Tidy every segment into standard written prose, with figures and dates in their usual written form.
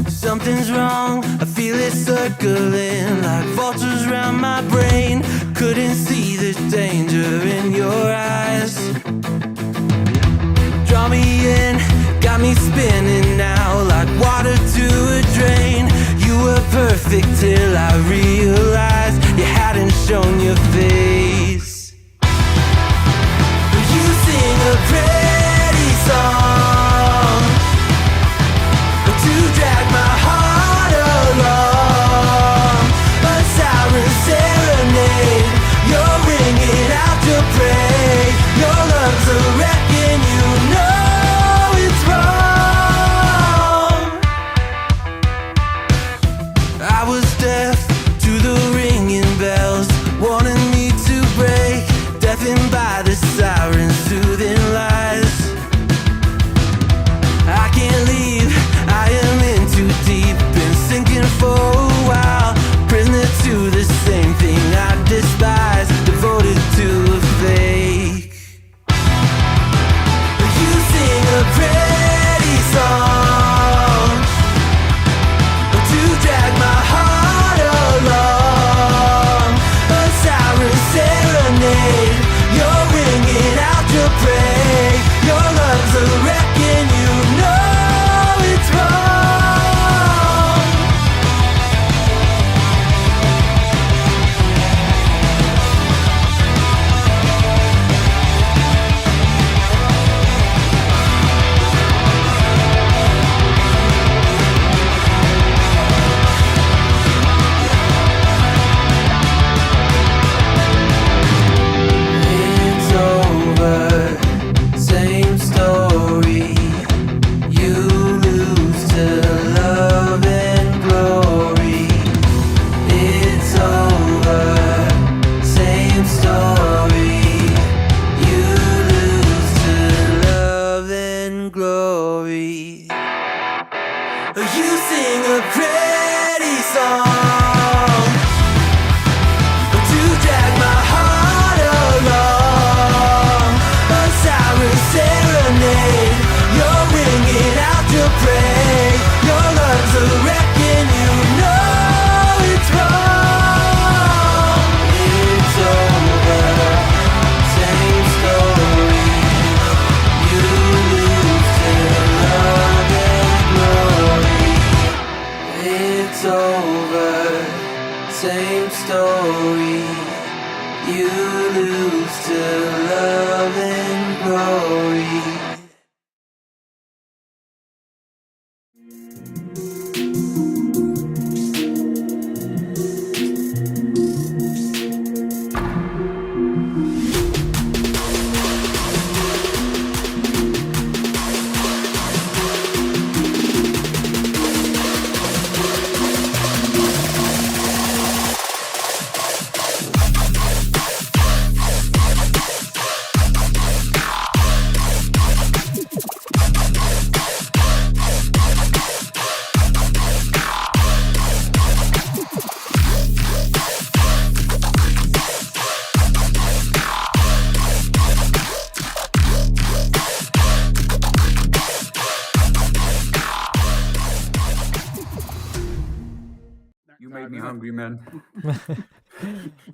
Something's wrong, I feel it circling like vultures around my brain. Couldn't see the danger in your eyes. Draw me in, got me spinning now like water to a drain. You were perfect till I realized you hadn't shown your face. You sing a pretty song to drag my heart along, a siren serenade. You're ringing out to pray. Your lungs are wrecking, you know it's wrong. I was deaf to the ringing bells, wanting me to break, deafened by the sirens, soothing lies. I can't leave, I am in too deep, been sinking for a while, prisoner to the same thing I despise, devoted to a fake. You sing a pretty song to drag my heart along, a siren serenade. You're ringing out your pray. Your lungs are wrecking, you know it's wrong. It's over, same story. You lose to love and glory. It's over, same story. You lose to love and glory. You sing a pretty song to drag my heart along, a siren serenade. You're ringing out to pray. Your lungs are wrecking, you know it's wrong. It's over, same story. You lose to love and glory. It's over, same story. You lose to love and glory. You made me hungry, man.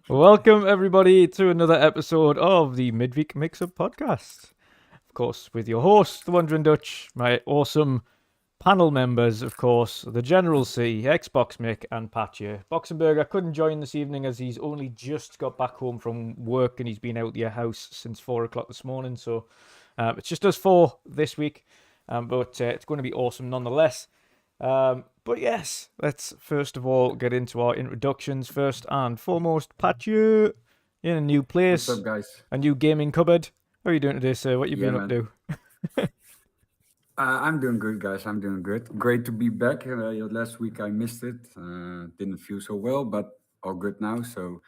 Welcome, everybody, to another episode of the Midweek Mix-Up Podcast. Of course, with your host, the WandrinDutch, my awesome panel members, of course, the General C, Xbox Mick, and Patcher. Boxenberger couldn't join this evening as he's only just got back home from work and he's been out of your house since 4 o'clock this morning, so it's just us four this week, but it's going to be awesome nonetheless. But yes, let's first of all get into our introductions. First and foremost, Patcher, in a new place, What's up, guys? a new gaming cupboard. How are you doing today, sir? What you been up to? I'm doing good, guys. I'm doing good. Great to be back. Last week I missed it. Didn't feel so well, but all good now. So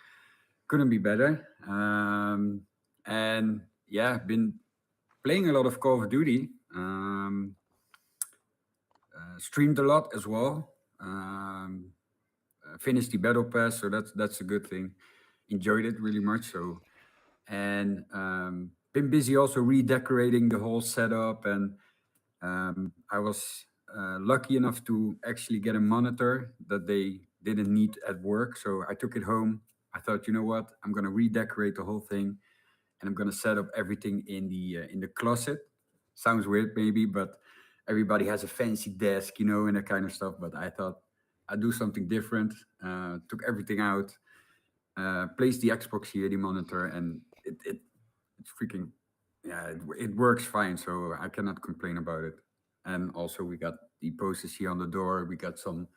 couldn't be better. And yeah, been playing a lot of Call of Duty. Streamed a lot as well. Finished the Battle Pass, so that's a good thing. Enjoyed it really much. So, and been busy also redecorating the whole setup, and I was lucky enough to actually get a monitor that they didn't need at work. So I took it home. I thought, you know what, I'm gonna redecorate the whole thing, and I'm gonna set up everything in the closet. Sounds weird, maybe, but everybody has a fancy desk, and that kind of stuff. But I thought I'd do something different. Took everything out, placed the Xbox here, the monitor, and it's freaking, yeah, it works fine. So I cannot complain about it. And also we got the posters here on the door. We got some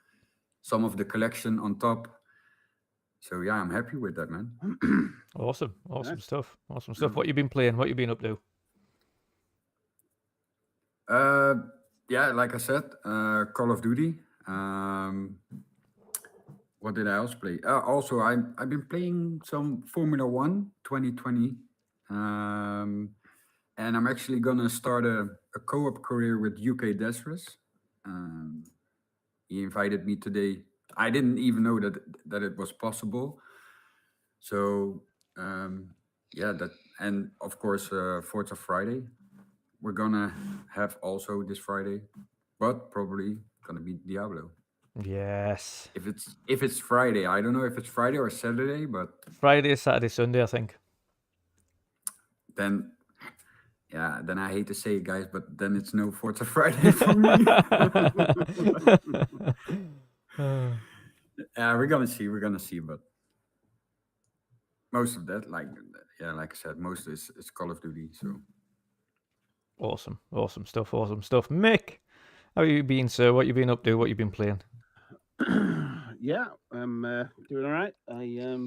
of the collection on top. So yeah, I'm happy with that, man. Awesome Nice. stuff. Awesome stuff. What you been playing? What you been up to? Yeah, like I said, Call of Duty. What did I else play? Also, I've been playing some Formula One 2020, and I'm actually gonna start a co-op career with UK Desres. He invited me today. I didn't even know that it was possible. So yeah, that, and of course, Forza Friday. We're gonna have also this Friday, but probably gonna be Diablo. Yes. If it's Friday, I don't know if it's Friday or Saturday, but Friday, Saturday, Sunday, I think. then, yeah, then I hate to say it, guys, but then it's no Forza Friday for me. Yeah, we're gonna see, but most of that, like I said, most is Call of Duty. So Awesome stuff. Mick, how you been, sir? What you been up to? What you been playing? Yeah, I'm doing all right. I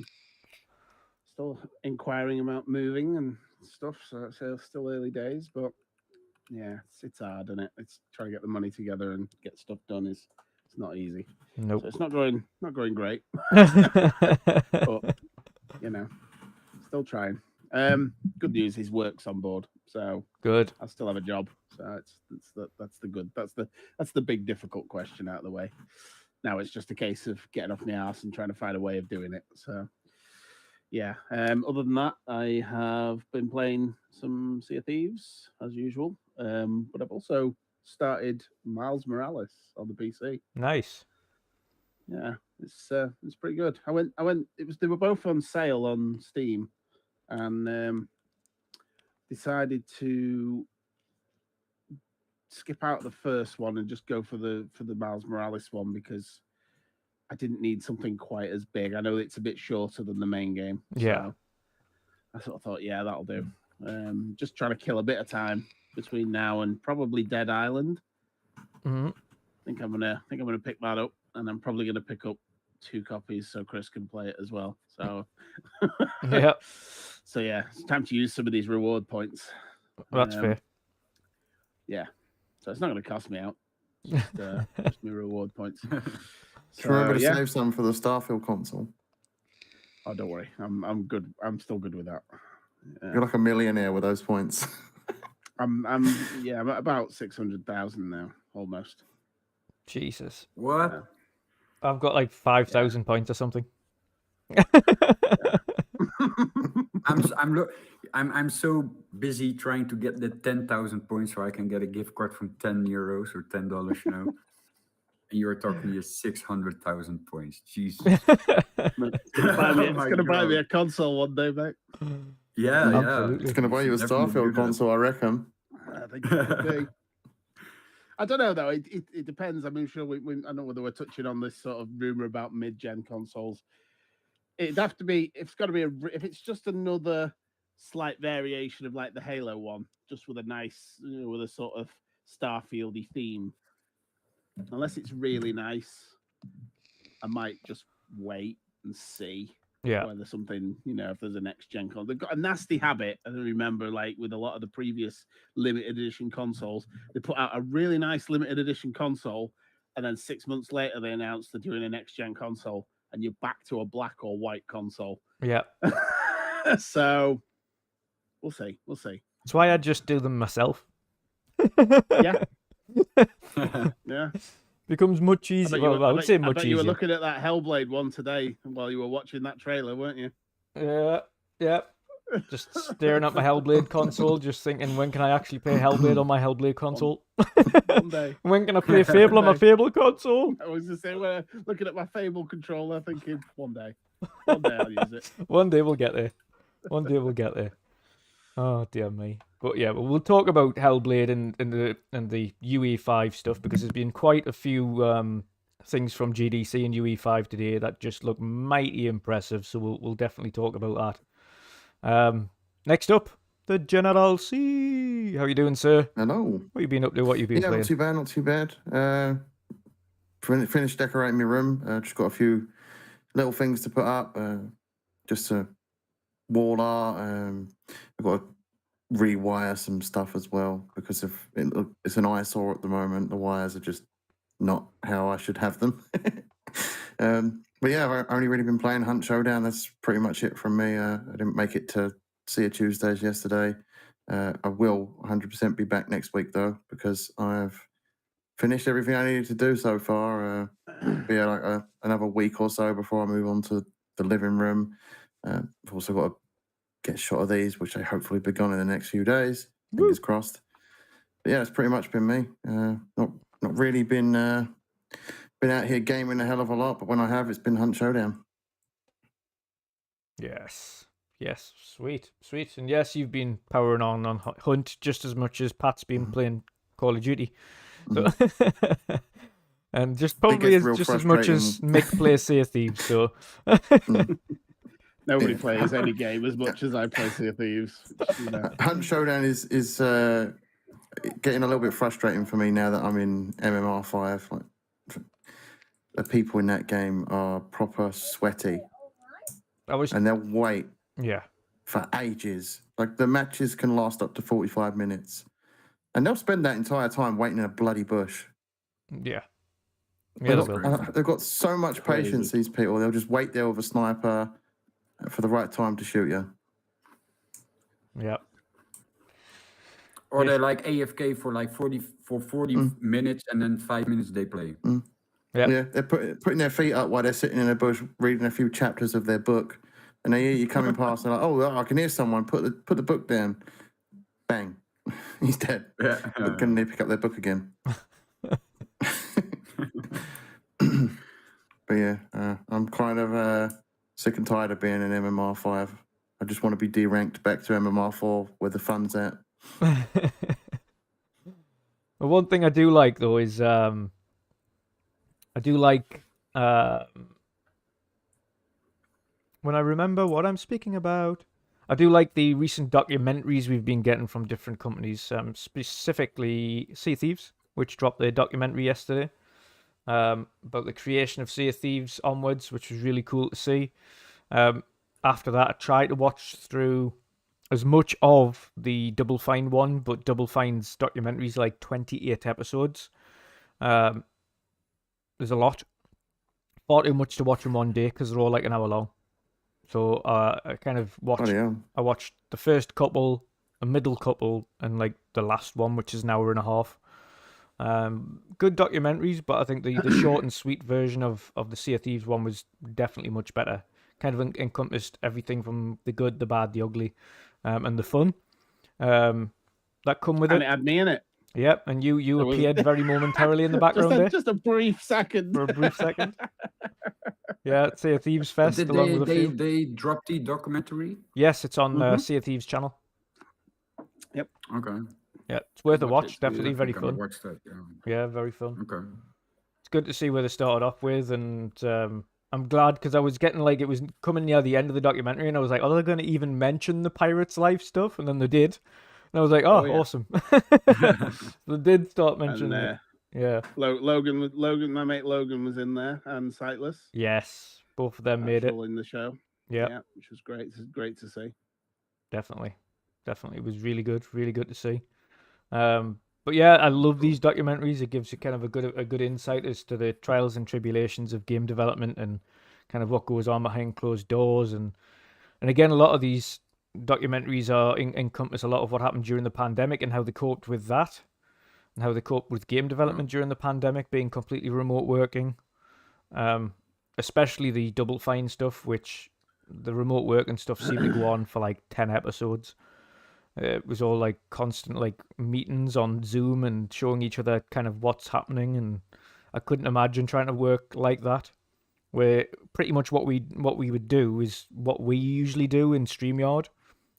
still inquiring about moving and stuff, so it's still early days, but yeah, it's hard, isn't it? It's trying to get the money together and get stuff done it's not easy. Nope. So it's not going great, but still trying. Good news is work's on board, so Good. I still have a job. So that's the big difficult question out of the way. Now it's just a case of getting off my ass and trying to find a way of doing it. So yeah. Other than that, I have been playing some Sea of Thieves as usual. But I've also started Miles Morales on the PC. Nice. Yeah, it's pretty good. I went. They were both on sale on Steam, and decided to skip out the first one and just go for the Miles Morales one because I didn't need something quite as big. I know it's a bit shorter than the main game. Yeah. So I sort of thought, yeah, that'll do. Just trying to kill a bit of time between now and probably Dead Island. Mm-hmm. I think I'm gonna pick that up, and I'm probably gonna pick up 2 copies so Chris can play it as well. So Yeah. So yeah, it's time to use some of these reward points. That's fair. Yeah. So it's not going to cost me out. Just my reward points. So, remember to save some for the Starfield console. Oh, don't worry. I'm good. I'm still good with that. You're like a millionaire with those points. I'm at about 600,000 now, almost. Jesus. what? I've got like 5,000 points or something. I'm so busy trying to get the 10,000 points so I can get a gift card from €10 or $10, And you're talking here 600,000 points. Jesus. It's gonna buy me a console one day, mate. Yeah, Absolutely. It's going to buy you a Definitely do Starfield that. console, I reckon. I think it could be. I don't know though. It depends. I mean, sure. I don't know whether we're touching on this sort of rumor about mid-gen consoles. It'd have to be. It's got to be if it's just another slight variation of like the Halo one, just with a nice, with a sort of Starfieldy theme. Unless it's really nice, I might just wait and see. Yeah. Whether something, if there's a next gen console. They've got a nasty habit. I remember, like with a lot of the previous limited edition consoles, they put out a really nice limited edition console, and then 6 months later they announced they're doing a next gen console, and you're back to a black or white console. Yeah. So we'll see. That's why I just do them myself. Yeah. Yeah. Becomes much easier. Well, I would say much easier. You were looking at that Hellblade one today while you were watching that trailer, weren't you? Yeah. Just staring at my Hellblade console, just thinking, when can I actually play Hellblade on my Hellblade console? One day. When can I play Fable on my Fable console? I was just saying, looking at my Fable controller, thinking, one day I'll use it. One day we'll get there. One day we'll get there. Oh dear me. But yeah, we'll talk about Hellblade and the UE5 stuff, because there's been quite a few things from GDC and UE5 today that just look mighty impressive. So we'll definitely talk about that. Next up, the General C. How you doing, sir? Hello. What you been up to? What you been playing? Not too bad. Finished decorating my room. Just got a few little things to put up. Just a wall art. I've got to rewire some stuff as well, because it's an eyesore at the moment. The wires are just not how I should have them. But yeah, I've only really been playing Hunt Showdown. That's pretty much it from me. I didn't make it to See a Tuesdays yesterday. I will 100% be back next week though, because I've finished everything I needed to do so far. Like another week or so before I move on to the living room. I've also got to get a shot of these, which I hopefully be gone in the next few days. Fingers crossed. But yeah, it's pretty much been me. Not really been out here gaming a hell of a lot, but when I have, it's been Hunt Showdown. Yes, sweet. And yes, you've been powering on Hunt just as much as Pat's been playing Call of Duty. So and just probably just as much as Mick plays Sea of Thieves. So nobody plays any game as much as I play Sea of Thieves. You know. Hunt Showdown is getting a little bit frustrating for me now that I'm in MMR5. Like, the people in that game are proper sweaty, and they'll wait for ages. Like, the matches can last up to 45 minutes, and they'll spend that entire time waiting in a bloody bush. Yeah, they've got so much patience, these people. They'll just wait there with a sniper for the right time to shoot you. Yeah. Or they're like AFK for like 40 minutes, and then 5 minutes they play. Yeah, they're putting their feet up while they're sitting in a bush reading a few chapters of their book, and they hear you coming past. And like, oh, I can hear someone. Put the book down. Bang, he's dead. Yeah. But can they pick up their book again? But yeah, I'm kind of sick and tired of being in MMR5. I just want to be deranked back to MMR4 where the fun's at. Well, one thing I do like though is I do like when I remember what I'm speaking about. I do like the recent documentaries we've been getting from different companies, specifically Sea of Thieves, which dropped their documentary yesterday about the creation of Sea of Thieves onwards, which was really cool to see. After that, I tried to watch through as much of the Double Fine one, but Double Fine's documentary is like 28 episodes. There's a lot. Far too much to watch in one day because they're all like an hour long. So I kind of watched. I watched the first couple, a middle couple, and like the last one, which is an hour and a half. Good documentaries, but I think the short and sweet version of the Sea of Thieves one was definitely much better. Kind of encompassed everything from the good, the bad, the ugly, and the fun that come with it. And it had me in it. Yep, and you appeared very momentarily in the background there. Just a brief second. For a brief second. Yeah, Sea of Thieves Fest. Did along with they drop the documentary? Yes, it's on Sea of Thieves channel. Yep. Okay. Yeah, it's worth a watch. Definitely very fun. Watched that, yeah, very fun. Okay. It's good to see where they started off with, and I'm glad because I was getting like it was coming near the end of the documentary, and I was like, "Oh, they're going to even mention the Pirates' life stuff?" And then they did, and I was like, "Oh, yeah. Awesome!" They did start mentioning it. Yeah, Logan, my mate Logan was in there, and Sightless. Yes, both of them made it in the show. Yeah, which was great. It's great to see. Definitely, it was really good to see. But yeah, I love these documentaries. It gives you kind of a good insight as to the trials and tribulations of game development and kind of what goes on behind closed doors. And again, a lot of these documentaries are encompass a lot of what happened during the pandemic and how they coped with that, and how they coped with game development during the pandemic, being completely remote working. Especially the Double Fine stuff, which the remote working stuff seemed to go on for like 10 episodes. It was all like constant like meetings on Zoom and showing each other kind of what's happening, and I couldn't imagine trying to work like that, where pretty much what we would do is what we usually do in StreamYard,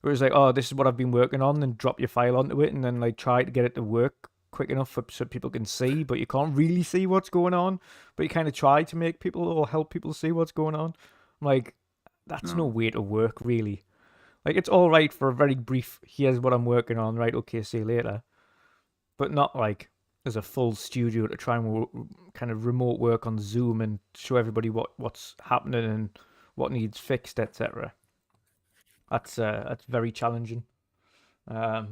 where it's like, oh, this is what I've been working on, and drop your file onto it, and then like try to get it to work quick enough so people can see, but you can't really see what's going on, but you kind of try to make people or help people see what's going on. I'm like, that's no way to work, really. Like, it's all right for a very brief, here's what I'm working on, right, okay, see you later, but not like as a full studio to try and kind of remote work on Zoom and show everybody what's happening and what needs fixed, etc. That's very challenging, but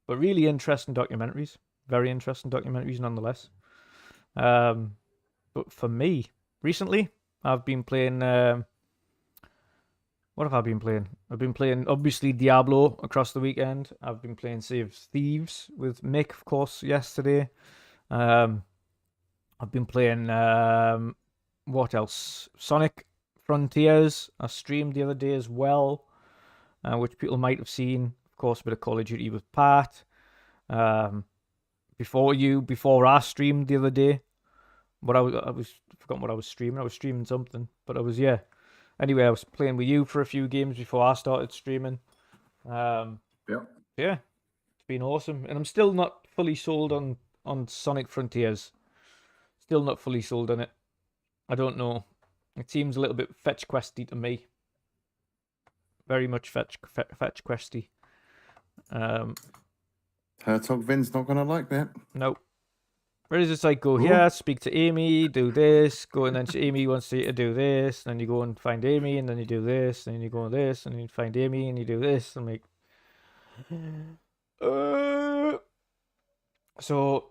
really interesting documentaries. Very interesting documentaries nonetheless. But for me, recently, I've been playing... what have I been playing? I've been playing, obviously, Diablo across the weekend. I've been playing Sea of Thieves with Mick, of course, yesterday. I've been playing... what else? Sonic Frontiers. I streamed the other day as well, which people might have seen. Of course, a bit of Call of Duty with Pat. Before I streamed the other day, but I was forgotten what I was streaming. I was streaming something, but anyway, I was playing with you for a few games before I started streaming. Yeah, it's been awesome, and I'm still not fully sold on Sonic Frontiers. Still not fully sold on it. I don't know. It seems a little bit fetch questy to me. Very much fetch questy. Hertog Vin's not going to like that. Nope. Whereas it's like, go here, speak to Amy, do this, go, and then Amy wants you to do this, and then you go and find Amy, and then you do this, and then you go on this, and then you find Amy, and you do this, and like... So...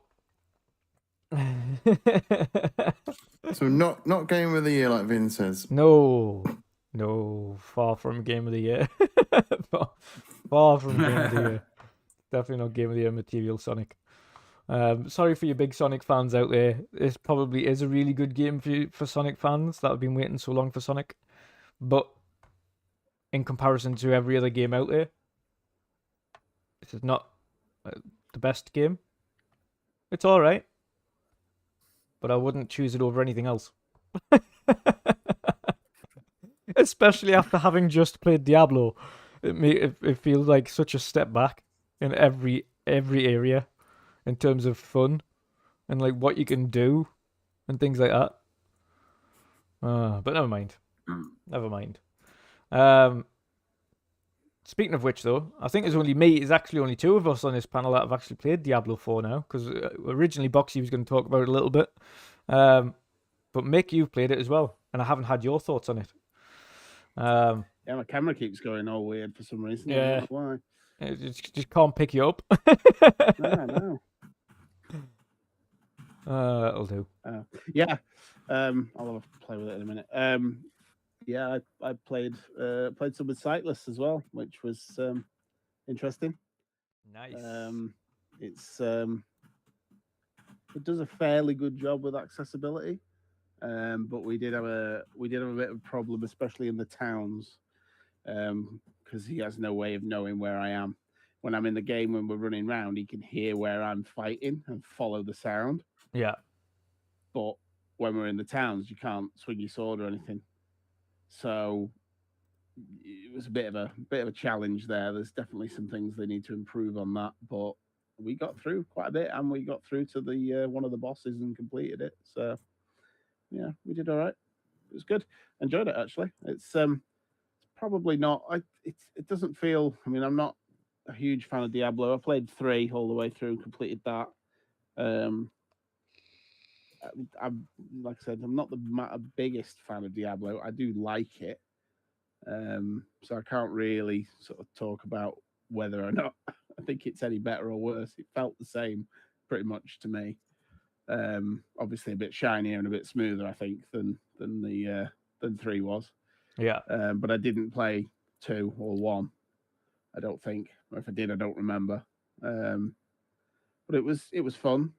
So not game of the year like Vin says. No, far from game of the year. far from game of the year. Definitely not game of the year material, Sonic. Sorry for your big Sonic fans out there. This probably is a really good game for Sonic fans that have been waiting so long for Sonic. But in comparison to every other game out there, this is not the best game. It's alright. But I wouldn't choose it over anything else. Especially after having just played Diablo. It feels like such a step back in every area in terms of fun and like what you can do and things like that. But never mind. Speaking of which, though, I think there's actually only two of us on this panel that have actually played Diablo 4 now, because originally Boxy was going to talk about it a little bit. But Mick, you've played it as well, and I haven't had your thoughts on it. Yeah, my camera keeps going all weird for some reason. I don't know why. It just can't pick you up. No. That'll do. Yeah. I'll have to play with it in a minute. Yeah, I played some with Sightless as well, which was interesting. Nice. It does a fairly good job with accessibility, but we did have a bit of a problem, especially in the towns, because he has no way of knowing where I am. When I'm in the game, when we're running around, he can hear where I'm fighting and follow the sound. Yeah. But when we're in the towns, you can't swing your sword or anything. So it was a bit of a challenge there. There's definitely some things they need to improve on that, but we got through quite a bit, and we got through to the one of the bosses and completed it. So yeah, we did all right. It was good. Enjoyed it actually. It's probably not. It doesn't feel. I mean, I'm not a huge fan of Diablo. I played 3 all the way through and completed that. I'm like I said, I'm not the biggest fan of Diablo. I do like it, so I can't really sort of talk about whether or not I think it's any better or worse. It felt the same pretty much to me. Obviously a bit shinier and a bit smoother, I think, than 3 was. Yeah. But I didn't play 2 or 1. I don't think, or if I did, I don't remember. But it was fun.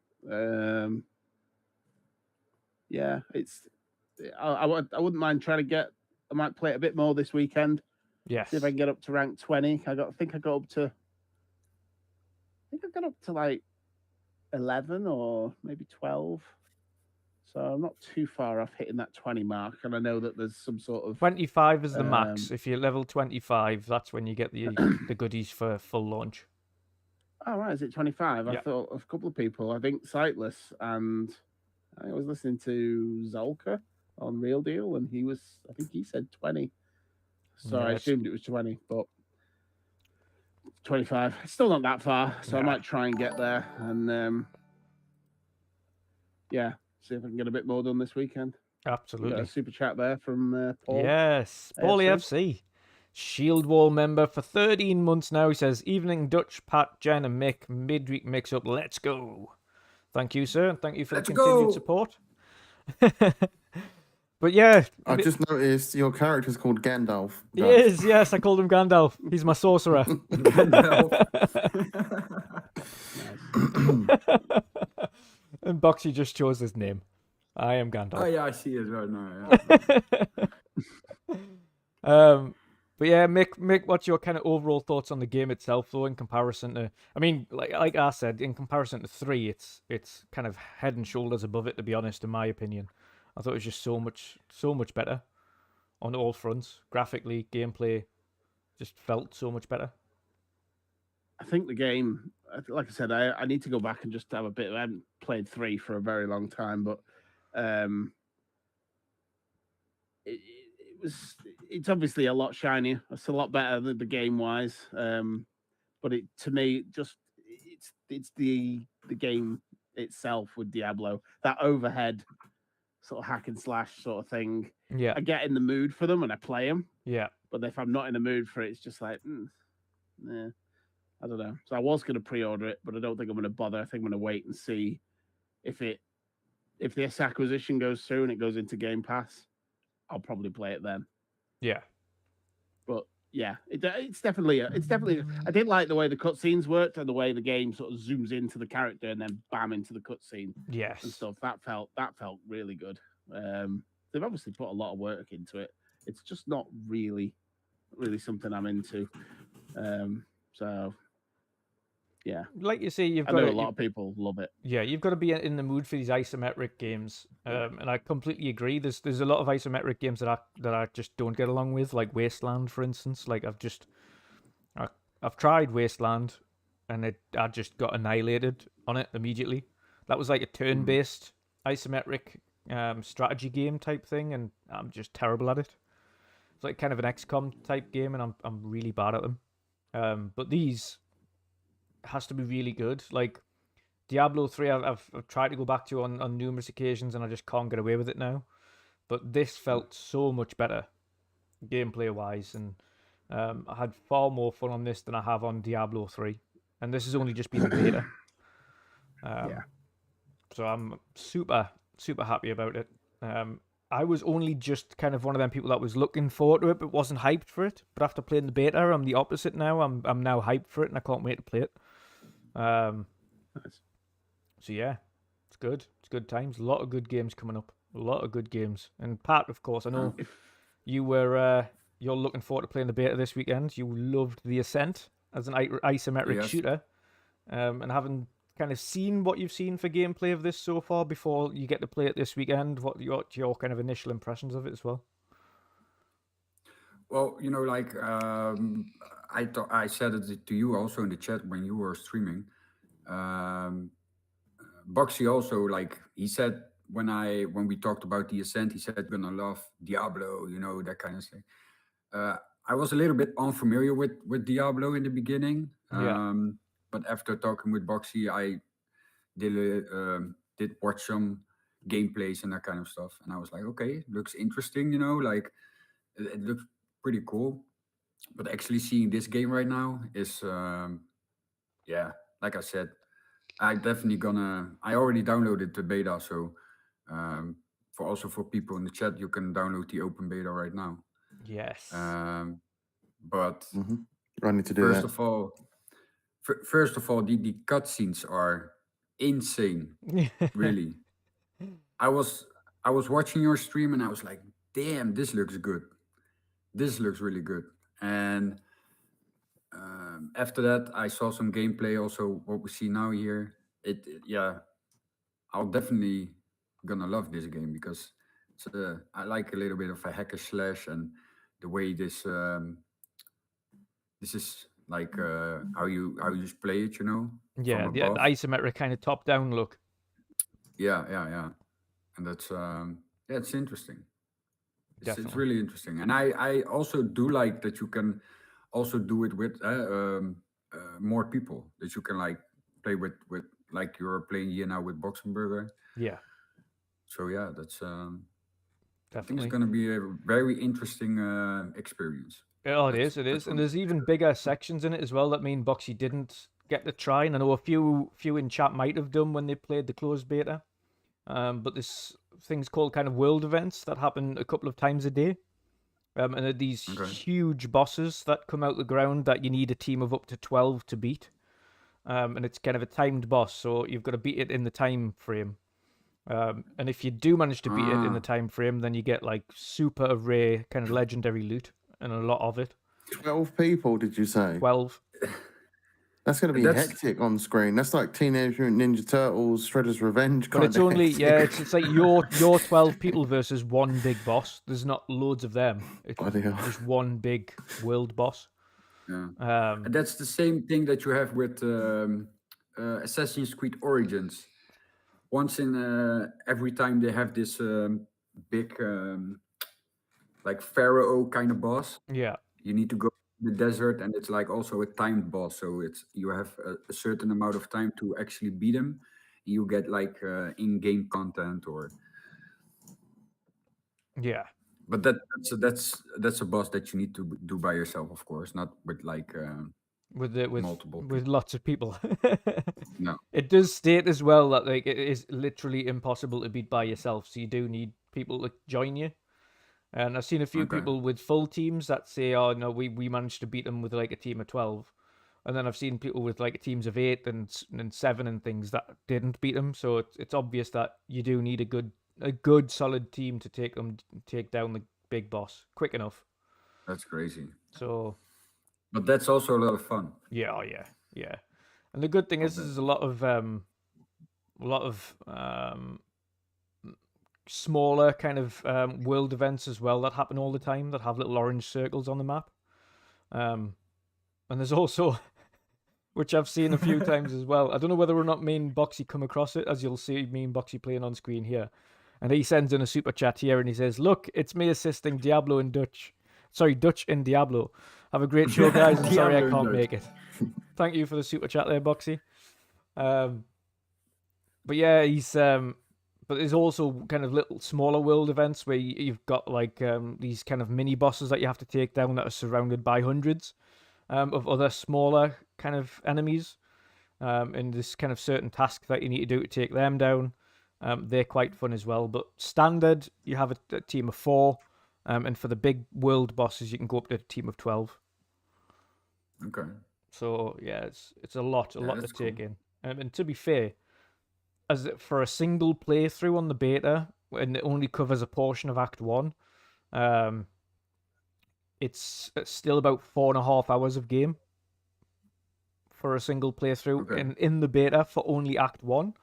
Yeah, I wouldn't mind trying to get. I might play it a bit more this weekend. Yes. See if I can get up to rank 20. I think I got up to. I think I got up to like 11 or maybe 12. So I'm not too far off hitting that 20 mark, and I know that there's some sort of 25 is the max. If you're level 25, that's when you get the goodies for full launch. Oh, right, is it 25? Yeah. I thought of a couple of people. I think Sightless, and I was listening to Zolka on Real Deal, and I think he said 20. So Yeah, I assumed it was 20, but 25. It's still not that far, so I Yeah. might try and get there, and yeah, see if I can get a bit more done this weekend. We got Absolutely. a super chat there from Paul. Yes, Paul AFC. AFC. Shield Wall member for 13 months now. He says, "Evening Dutch, Pat, Jen, and Mick. Midweek mix up. Let's go." Thank you, sir. And thank you for Let's the continued go. support. But yeah, I just noticed your character's called Gandalf. he Dutch. is. Yes, I called him Gandalf. He's my sorcerer. And Boxy just chose his name. I am Gandalf. Oh yeah, I see it right now. Yeah. But yeah, Mick, what's your kind of overall thoughts on the game itself, though, in comparison to? I mean, like I said, in comparison to 3, it's kind of head and shoulders above it, to be honest, in my opinion. I thought it was just so much better on all fronts, graphically, gameplay, just felt so much better. I think the game, like I said, I need to go back and just have a bit. I haven't played 3 for a very long time, but it's obviously a lot shinier. It's a lot better than the game wise. But to me, it's the game itself with Diablo, that overhead sort of hack and slash sort of thing. Yeah, I get in the mood for them and I play them. yeah, But if I'm not in the mood for it, it's just like, yeah, I don't know. So I was going to pre-order it, but I don't think I'm going to bother. I think I'm going to wait and see if this acquisition goes through and it goes into Game Pass. I'll probably play it then. yeah. But yeah, it's definitely. I did like the way the cutscenes worked and the way the game sort of zooms into the character and then bam into the cutscene and Yes. stuff. That felt really good. They've obviously put a lot of work into it. It's just not really something I'm into. So yeah, Like you say, I know a lot of people love it. Yeah, you've got to be in the mood for these isometric games, and I completely agree. There's a lot of isometric games that I just don't get along with, like Wasteland, for instance. Like I've tried Wasteland, and I just got annihilated on it immediately. That was like a turn-based isometric strategy game type thing, and I'm just terrible at it. It's like kind of an XCOM type game, and I'm really bad at them. But these has to be really good. Like Diablo 3, I've tried to go back to on numerous occasions, and I just can't get away with it now. But this felt so much better, gameplay wise, and I had far more fun on this than I have on Diablo 3, and this has only just been the beta. Yeah. So I'm super happy about it. I was only just kind of one of them people that was looking forward to it, but wasn't hyped for it. But after playing the beta, I'm the opposite now. I'm now hyped for it, and I can't wait to play it. Nice. So yeah, it's good. It's good times. A lot of good games coming up. A lot of good games. And Pat, of course, I know you're looking forward to playing the beta this weekend. You loved The Ascent as an isometric Yes. shooter, and having kind of seen what you've seen for gameplay of this so far before you get to play it this weekend. What your kind of initial impressions of it as well? Well, like I said it to you also in the chat when you were streaming. Boxy also, like he said when we talked about The Ascent, he said gonna love Diablo, that kind of thing. I was a little bit unfamiliar with Diablo in the beginning. Yeah. But after talking with Boxy, I did watch some gameplays and that kind of stuff, and I was like, okay, looks interesting, like it looks pretty cool. But actually seeing this game right now is yeah, like I said, I already downloaded the beta, so for people in the chat, you can download the open beta right now. Yes. But I need to do First that. of all, the cutscenes are insane. Really. I was watching your stream and I was like, damn, this looks good. This looks really good. And after that, I saw some gameplay. Also, what we see now here, yeah, I'll definitely gonna love this game because I like a little bit of a hack and slash and the way this is like how you just play it, from the above. isometric kind of top-down look. Yeah, and that's it's interesting. It's Definitely. really interesting, and I also do like that you can also do it with more people, that you can like play with like you're playing here now with Boxenberger. Yeah, So yeah, that's I think definitely. it's going to be a very interesting experience. Oh, it That's is, what and there's even bigger sections in it as well that me and Boxy didn't get to try, and I know a few in chat might have done when they played the closed beta. But there's things called kind of world events that happen a couple of times a day, and they're these Okay. huge bosses that come out the ground that you need a team of up to 12 to beat. And it's kind of a timed boss, so you've got to beat it in the time frame. And if you do manage to beat it in the time frame, then you get like super rare kind of legendary loot and a lot of it. 12 people, did you say? 12. That's going to be That's- hectic on screen. That's like Teenage Mutant Ninja Turtles, Shredder's Revenge But kind it's of only hectic. it's like your 12 people versus one big boss. There's not loads of them. It's Bloody hell. just one big world boss. Yeah. Um, And that's the same thing that you have with Assassin's Creed Origins. Once in every time they have this big like pharaoh kind of boss. yeah. You need to go to the desert, and it's like also a timed boss. So you have a certain amount of time to actually beat him. You get like in-game content, Yeah. but that's a boss that you need to do by yourself, of course, not with like With multiple with lots of people. no. It does state as well that like it is literally impossible to beat by yourself, so you do need people to join you. And I've seen a few Okay. people with full teams that say, "Oh no, we managed to beat them with like a team of 12." And then I've seen people with like teams of 8 and 7 and things that didn't beat them. So it's obvious that you do need a good solid team to take down the big boss quick enough. That's crazy. So But that's also a lot of fun. yeah, oh yeah. And the good thing is, that. there's a lot of smaller kind of world events as well that happen all the time that have little orange circles on the map. And there's also, which I've seen a few times as well. I don't know whether or not me and Boxy come across it, as you'll see me and Boxy playing on screen here. And he sends in a super chat here and he says, "Look, it's me assisting Diablo and Dutch. Sorry, Dutch in Diablo. Have a great show, guys. I'm sorry I Diablo can't and make it." Thank you for the super chat there, Boxy. But yeah, he's but there's also kind of little smaller world events where you've got like these kind of mini bosses that you have to take down that are surrounded by hundreds of other smaller kind of enemies. And this kind of certain task that you need to do to take them down. They're quite fun as well. But standard, you have a team of 4. And for the big world bosses, you can go up to a team of 12. Okay. So yeah, it's a lot to that's take cool. in. And to be fair, for a single playthrough on the beta, and it only covers a portion of Act 1, it's still about 4.5 hours of game for a single playthrough Okay. in the beta for only Act 1.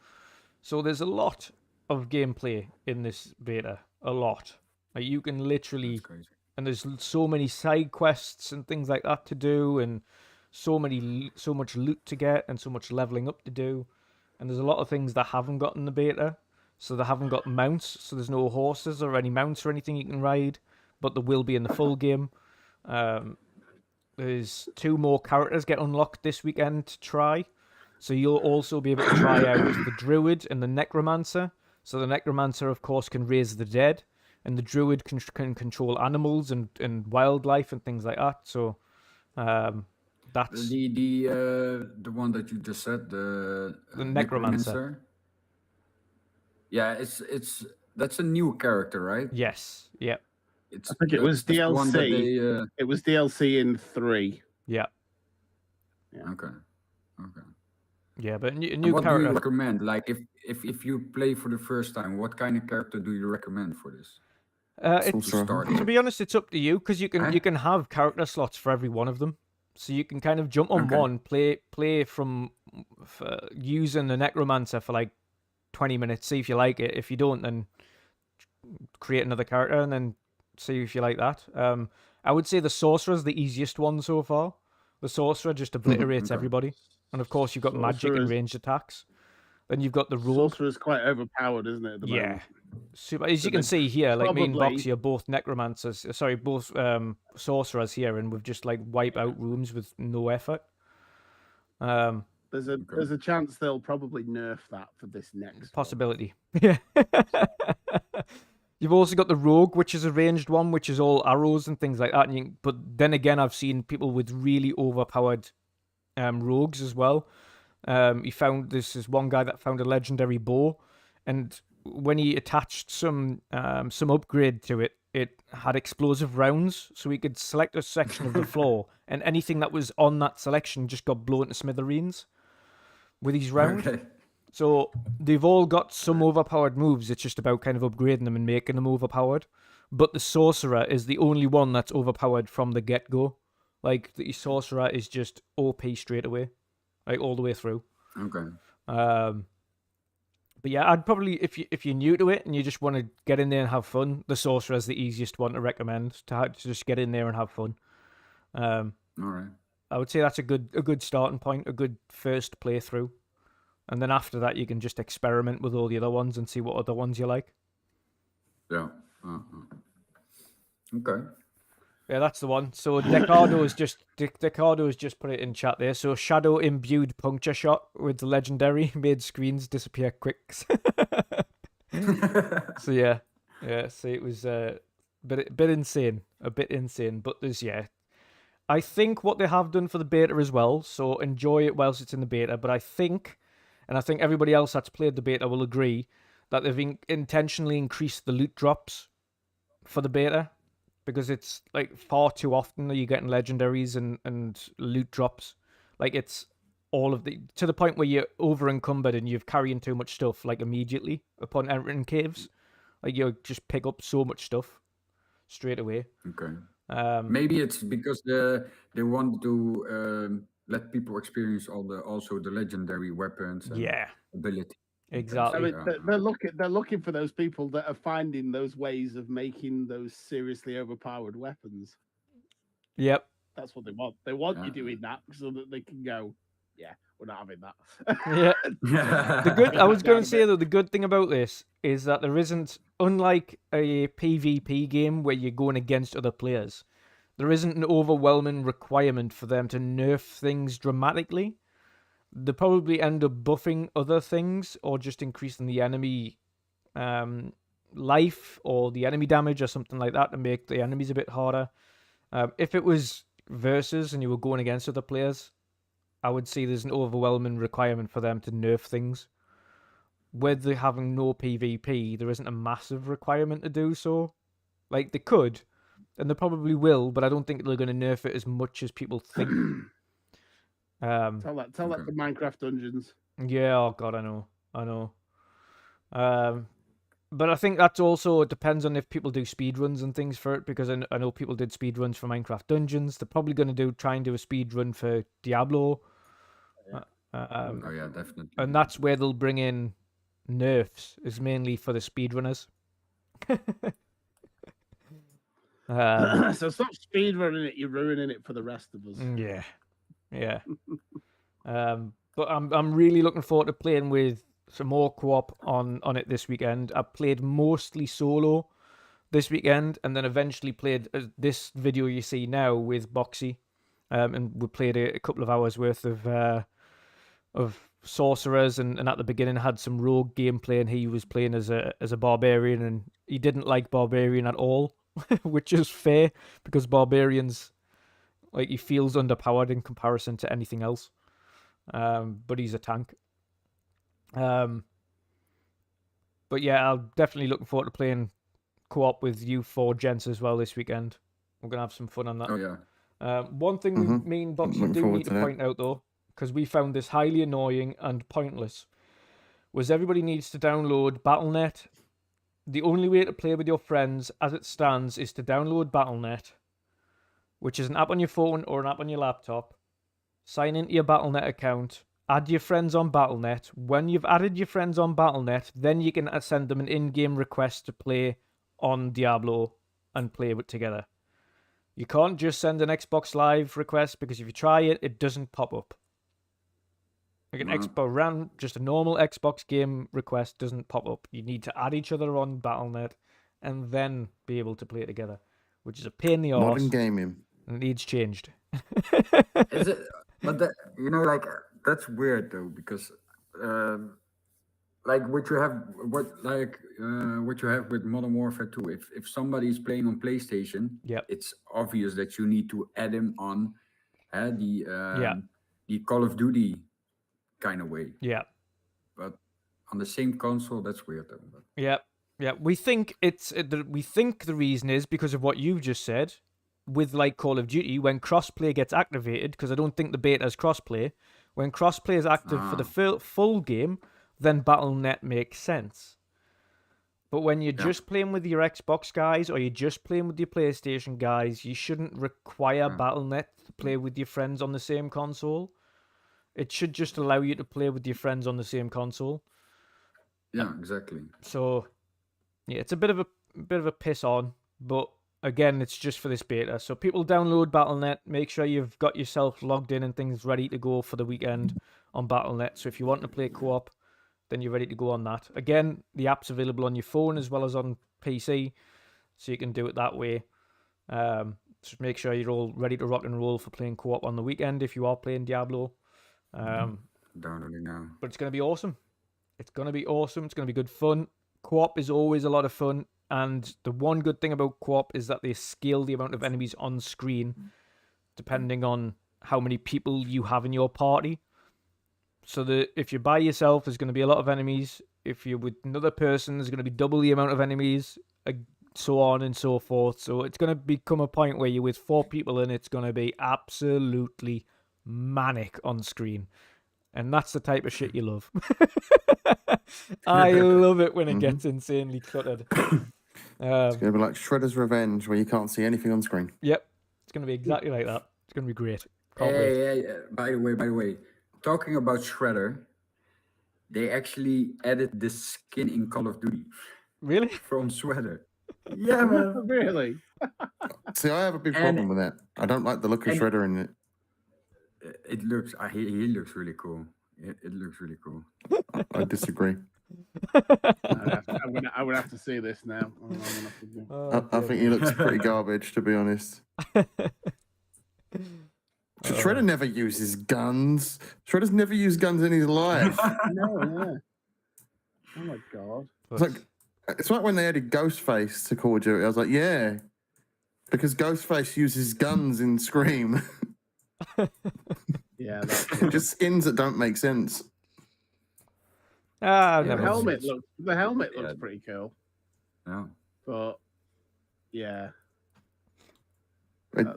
So there's a lot of gameplay in this beta. A lot. Like you can literally... That's crazy. And there's so many side quests and things like that to do, and so much loot to get, and so much leveling up to do. And there's a lot of things that haven't got in the beta. So they haven't got mounts, so there's no horses or any mounts or anything you can ride, but there will be in the full game. There's 2 more characters get unlocked this weekend to try. So you'll also be able to try out the Druid and the Necromancer. So the Necromancer, of course, can raise the dead, and the Druid can control animals and wildlife and things like that. So that's The one that you just said, the Necromancer. Yeah, that's a new character, right? Yes, yeah, It's I think it was that's the one that DLC. they, It was DLC in 3. yeah. Okay. Okay. Yeah, but a And new what do you character. recommend? Like, if you play for the first time, what kind of character do you recommend for this? It's, Sorcerer. start to with? be honest, it's up to you because you Eh? can have character slots for every one of them, so you can kind of jump on Okay. one, play from using the necromancer for like 20 minutes, see if you like it. If you don't, then create another character and then see if you like that. I would say the sorcerer is the easiest one so far. The sorcerer just obliterates Okay. everybody, and of course you've got magic and Sorcerer's- ranged attacks. Then you've got the rogue. Sorcerer's quite overpowered, isn't it? At the Yeah. moment? Super. As So you can they'd see here, like me and probably- Boxy are both necromancers. Sorry, both sorcerers here, and we've just like wipe out rooms with no effort. There's a chance they'll probably nerf that for this next one. Possibility. Yeah. You've also got the rogue, which is a ranged one, which is all arrows and things like that. And but then again, I've seen people with really overpowered rogues as well. This is one guy that found a legendary bow, and when he attached some upgrade to it, it had explosive rounds, so he could select a section of the floor, and anything that was on that selection just got blown to smithereens with his round. Okay. So they've all got some overpowered moves. It's just about kind of upgrading them and making them overpowered. But the sorcerer is the only one that's overpowered from the get-go. Like, the sorcerer is just OP straight away, like all the way through. Okay. But yeah, I'd probably, if you're new to it and you just want to get in there and have fun, the sorcerer is the easiest one to recommend to just get in there and have fun. All right. I would say that's a good starting point, a good first playthrough. And then after that, you can just experiment with all the other ones and see what other ones you like. Yeah. Okay. Yeah, that's the one. So Decardo has just put it in chat there. So shadow imbued puncture shot with the legendary made screens disappear quick. So yeah. So it was a bit insane, But there's I think what they have done for the beta as well. So enjoy it whilst it's in the beta. But I think everybody else that's played the beta will agree that they've intentionally increased the loot drops for the beta. Because it's like far too often that you're getting legendaries and loot drops. Like it's all of to the point where you're over encumbered and you're carrying too much stuff like immediately upon entering caves. Like you just pick up so much stuff straight away. Okay. Maybe it's because they want to let people experience also the legendary weapons and ability. Exactly. I mean, they're looking for those people that are finding those ways of making those seriously overpowered weapons. Yep. That's what they want. They want you doing that so that they can go, yeah, we're not having that. Yeah. I was going to say though, the good thing about this is that there isn't, unlike a PvP game where you're going against other players, there isn't an overwhelming requirement for them to nerf things dramatically. They probably end up buffing other things or just increasing the enemy life or the enemy damage or something like that to make the enemies a bit harder. If it was versus and you were going against other players, I would say there's an overwhelming requirement for them to nerf things. With having no PvP, there isn't a massive requirement to do so. Like, they could, and they probably will, but I don't think they're going to nerf it as much as people think. Tell that to Minecraft Dungeons. Yeah, oh god, I know. But I think that's also, it depends on if people do speedruns and things for it, because I know people did speedruns for Minecraft Dungeons. They're probably going to try and do a speedrun for Diablo. Oh yeah, definitely. And that's where they'll bring in nerfs, is mainly for the speedrunners. So stop speedrunning it, you're ruining it for the rest of us. Yeah. But I'm really looking forward to playing with some more co-op on it this weekend. I played mostly solo this weekend, and then eventually played this video you see now with Boxy, and we played a couple of hours worth of sorcerers, and at the beginning had some rogue gameplay, and he was playing as a barbarian, and he didn't like barbarian at all, which is fair because barbarians, like, he feels underpowered in comparison to anything else. But he's a tank. But yeah, I'm definitely looking forward to playing co-op with you four gents as well this weekend. We're gonna have some fun on that. Oh yeah. One thing me and Boxy Looking do forward need to to that. point out though because we found this highly annoying and pointless, was everybody needs to download Battle.net. The only way to play with your friends as it stands is to download Battle.net, which is an app on your phone or an app on your laptop. Sign into your Battle.net account, add your friends on Battle.net. When you've added your friends on Battle.net, then you can send them an in-game request to play on Diablo and play it together. You can't just send an Xbox Live request, because if you try it, it doesn't pop up. Like an Xbox just a normal Xbox game request doesn't pop up. You need to add each other on Battle.net and then be able to play together, which is a pain in the arse. Modern gaming. And it needs changed. Is it? But that, like that's weird though, because like what you have with Modern Warfare 2. If somebody is playing on PlayStation, Yep. it's obvious that you need to add him on the Call of Duty kind of way. Yeah. But on the same console, that's weird though. But... Yeah. We think the reason is because of what you've just said. With like Call of Duty, when crossplay gets activated, because I don't think the beta is crossplay, when crossplay is active for the full game, then Battle.net makes sense. But when you're just playing with your Xbox guys or you're just playing with your PlayStation guys, you shouldn't require Battle.net to play with your friends on the same console. It should just allow you to play with your friends on the same console. Yeah, exactly. So, yeah, it's a bit of a piss on, but again, it's just for this beta. So people download Battle.net. Make sure you've got yourself logged in and things ready to go for the weekend on Battle.net. So if you want to play co-op, then you're ready to go on that. Again, the app's available on your phone as well as on PC, so you can do it that way. Just make sure you're all ready to rock and roll for playing co-op on the weekend if you are playing Diablo. Downloading now. But it's going to be awesome. It's going to be awesome. It's going to be good fun. Co-op is always a lot of fun. And the one good thing about co-op is that they scale the amount of enemies on screen depending on how many people you have in your party. So that if you're by yourself, there's going to be a lot of enemies. If you're with another person, there's going to be double the amount of enemies, so on and so forth. So it's going to become a point where you're with 4 people and it's going to be absolutely manic on screen. And that's the type of shit you love. I love it when it gets insanely cluttered. It's going to be like Shredder's Revenge, where you can't see anything on screen. Yep. It's going to be exactly like that. It's going to be great. Can't wait. Hey, by the way, talking about Shredder, they actually added this skin in Call of Duty. Really? From Shredder. Yeah, man. Really? See, I have a big problem with that. I don't like the look of Shredder in it. It looks, he looks really cool. It looks really cool. I disagree. I would have to see this now. I think he looks pretty garbage, to be honest. Shredder never uses guns. Shredder's never used guns in his life. No, yeah. Oh my god. It's like when they added Ghostface to Call of Duty. I was like, yeah, because Ghostface uses guns in Scream. Yeah, just skins that don't make sense. The helmet looks pretty cool. Yeah. But yeah.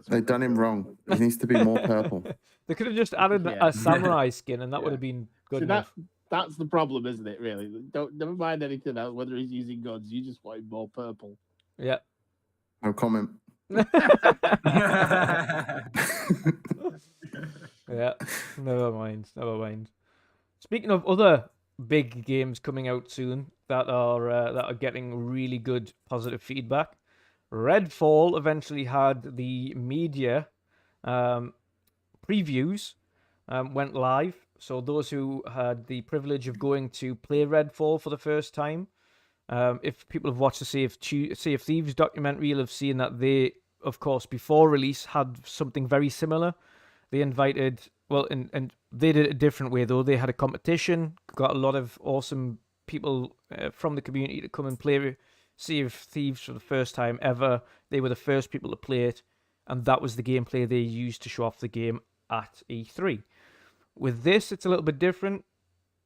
They done him wrong. He needs to be more purple. They could have just added a samurai skin and that would have been good enough. That's the problem, isn't it, really? Never mind anything else, whether he's using guns, you just want him more purple. Yeah. No comment. Yeah, never mind. Speaking of other big games coming out soon that are getting really good positive feedback, Redfall eventually had the media previews went live. So those who had the privilege of going to play Redfall for the first time, if people have watched the Sea of Thieves documentary, you'll have seen that they, of course, before release had something very similar. They invited, and they did it a different way though. They had a competition, got a lot of awesome people from the community to come and play Sea of Thieves for the first time ever. They were the first people to play it, and that was the gameplay they used to show off the game at E3. With this, it's a little bit different.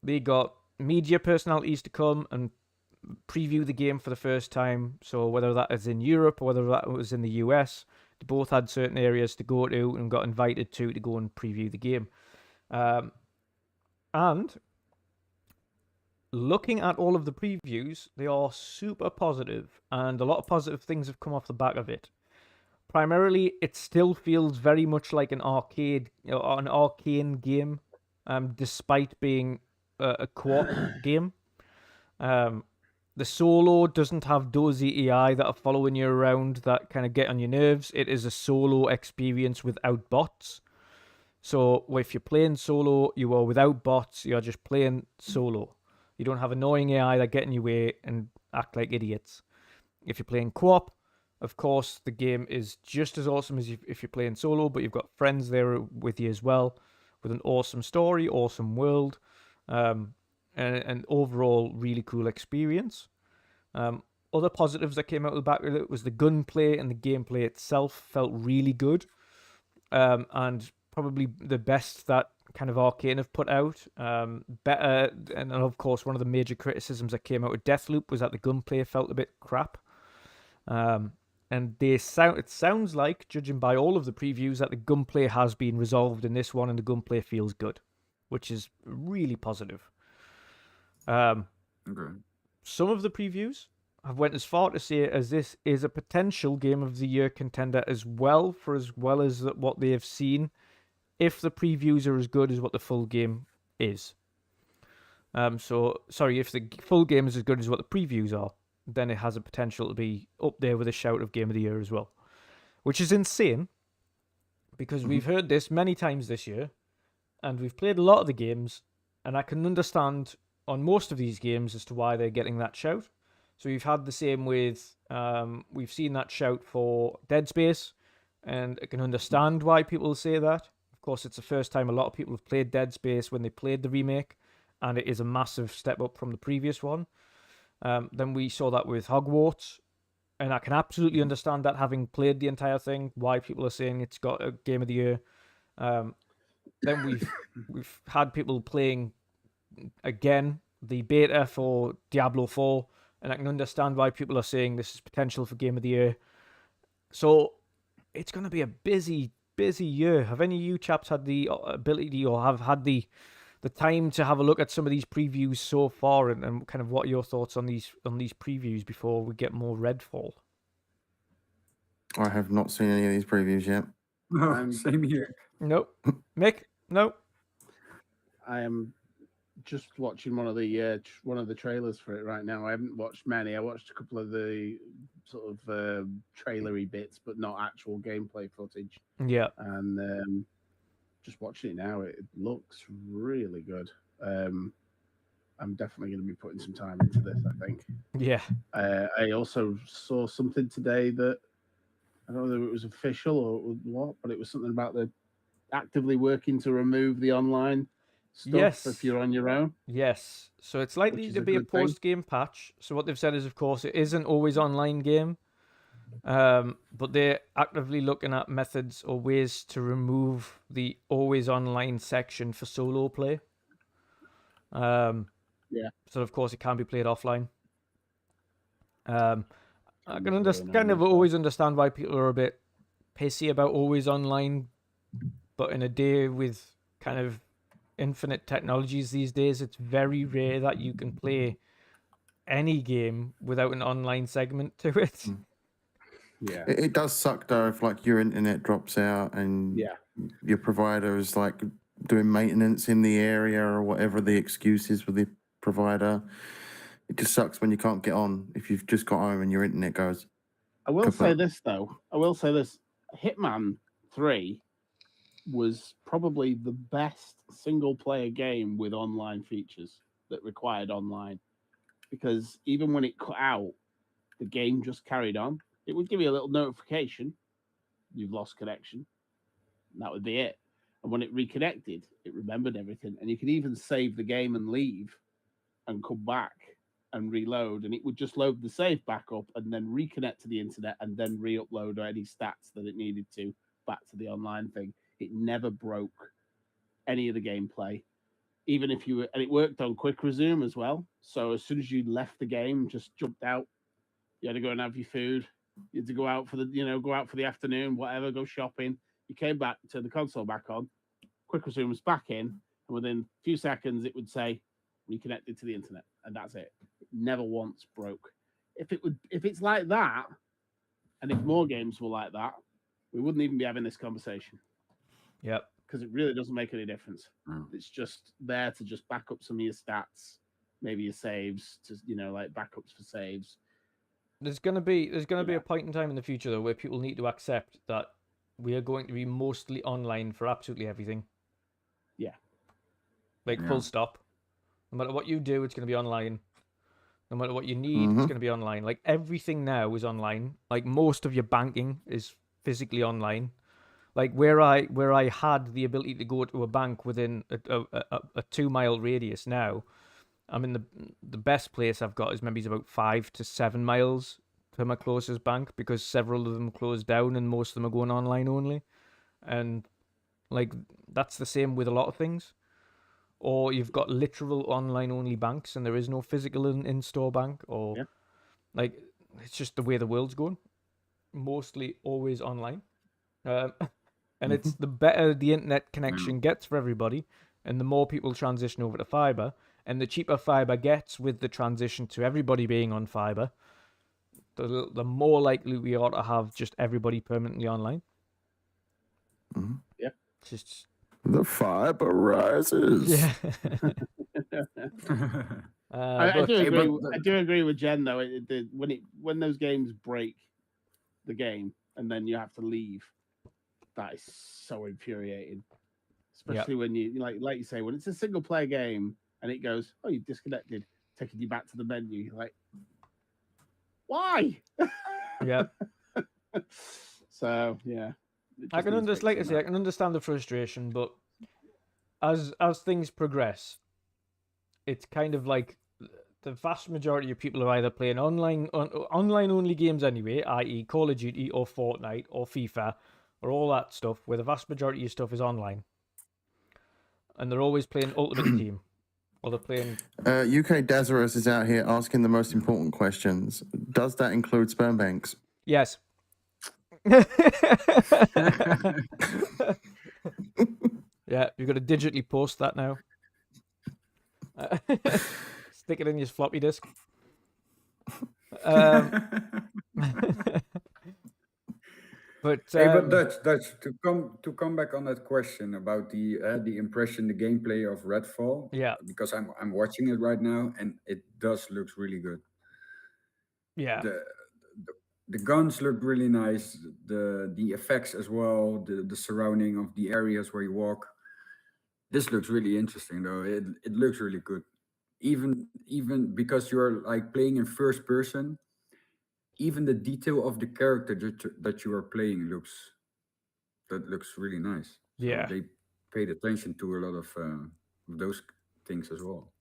They got media personalities to come and preview the game for the first time. So whether that is in Europe or whether that was in the US, they both had certain areas to go to and got invited to go and preview the game. And looking at all of the previews, they are super positive, and a lot of positive things have come off the back of it. Primarily, it still feels very much like an arcade, an arcane game, despite being a co-op game. The solo doesn't have dozy AI that are following you around that kind of get on your nerves. It is a solo experience without bots. So if you're playing solo, you are without bots. You're just playing solo. You don't have annoying AI that get in your way and act like idiots. If you're playing co-op, of course, the game is just as awesome as if you're playing solo, but you've got friends there with you as well, with an awesome story, awesome world, and an overall really cool experience. Other positives that came out of the back of it was the gunplay and the gameplay itself felt really good, and probably the best that kind of Arcane have put out. Better, and of course, one of the major criticisms that came out of Deathloop was that the gunplay felt a bit crap. And it sounds like, judging by all of the previews, that the gunplay has been resolved in this one, and the gunplay feels good, which is really positive. Okay. Some of the previews have went as far to say as this is a potential Game of the Year contender as well as what they have seen, if the previews are as good as what the full game is. If the full game is as good as what the previews are, then it has a potential to be up there with a shout of Game of the Year as well. Which is insane, because we've heard this many times this year, and we've played a lot of the games, and I can understand on most of these games as to why they're getting that shout. So we've had the same with, we've seen that shout for Dead Space, and I can understand why people say that. Of course, it's the first time a lot of people have played Dead Space when they played the remake, and it is a massive step up from the previous one. Then we saw that with Hogwarts, and I can absolutely understand that, having played the entire thing, why people are saying it's got a Game of the Year. Then we've had people playing again the beta for Diablo 4, and I can understand why people are saying this is potential for Game of the Year. So it's going to be a busy year. Have any of you chaps had the ability, or have had the time to have a look at some of these previews so far, and kind of what are your thoughts on these previews before we get more Redfall? I have not seen any of these previews yet. No, same here. Nope. Mick? Nope. I am just watching one of the trailers for it right now. I haven't watched many. I watched a couple of the sort of trailery bits, but not actual gameplay footage. Yeah. And just watching it now, it looks really good. I'm definitely going to be putting some time into this, I think. Yeah. I also saw something today that I don't know whether it was official or what, but it was something about the actively working to remove the online stuff if you're on your own. Yes. So it's likely to be a post-game patch. So what they've said is, of course, it is an always online game. But they're actively looking at methods or ways to remove the always online section for solo play. So of course it can be played offline. I can always understand why people are a bit pissy about always online, but in a day with kind of infinite technologies these days, it's very rare that you can play any game without an online segment to it. Yeah, it does suck though if like your internet drops out and your provider is like doing maintenance in the area or whatever the excuse is for the provider. It just sucks when you can't get on if you've just got home and your internet goes. I will say this though. Hitman 3 was probably the best single player game with online features that required online, because even when it cut out, the game just carried on. It would give you a little notification, you've lost connection. And that would be it. And when it reconnected, it remembered everything. And you could even save the game and leave and come back and reload. And it would just load the save back up and then reconnect to the internet and then re-upload any stats that it needed to back to the online thing. It never broke any of the gameplay. Even if you were, and it worked on quick resume as well. So as soon as you left the game, just jumped out, you had to go and have your food. You had to go out for the afternoon, whatever, go shopping. You came back, turned the console back on, quick resume was back in, and within a few seconds it would say reconnected to the internet, and that's it. It never once broke. If it's like that, and if more games were like that, we wouldn't even be having this conversation. Yep. Because it really doesn't make any difference. Mm. It's just there to just back up some of your stats, maybe your saves, to like backups for saves. There's gonna be a point in time in the future though where people need to accept that we are going to be mostly online for absolutely everything. Yeah. Like Yeah. full stop. No matter what you do, it's gonna be online. No matter what you need, it's Mhm. gonna be online. Like everything now is online. Like most of your banking is physically online. Like where I had the ability to go to a bank within a 2 mile radius now, I'm in the best place I've got is maybe about 5 to 7 miles to my closest bank because several of them closed down and most of them are going online only. And like that's the same with a lot of things. Or you've got literal online only banks and there is no physical in-store bank, or Yeah. like it's just the way the world's going. Mostly always online. And it's the better the internet connection gets for everybody, and the more people transition over to fiber, and the cheaper fiber gets with the transition to everybody being on fiber, the more likely we are to have just everybody permanently online. Mhm. Yeah. It's just The fiber rises. yeah. I But do Hey, agree. but- I do agree with Jen though. When those games break the game and then you have to leave, that is so infuriating. Especially when you like you say when it's a single player game and it goes, oh, you've disconnected, taking you back to the menu. You're like, why? yeah. So yeah, I can understand. Like I say, I can understand the frustration, but as things progress, it's kind of like the vast majority of people are either playing online only games anyway, i.e., Call of Duty or Fortnite or FIFA or all that stuff, where the vast majority of stuff is online, and they're always playing Ultimate Team, or they're playing. UK Dazarus is out here asking the most important questions. Does that include sperm banks? Yes. Yeah, you've got to digitally post that now. Stick it in your floppy disk. But Hey, but Dutch, to come back on that question about the impression, the gameplay of Redfall. yeah, Because I'm watching it right now and it does look really good. yeah, The guns look really nice. The effects as well. The surrounding of the areas where you walk. This looks really interesting though. It looks really good. Even because you're like playing in first person. Even the detail of the character that you are playing looks really nice. So yeah. they paid attention to a lot of those things as well.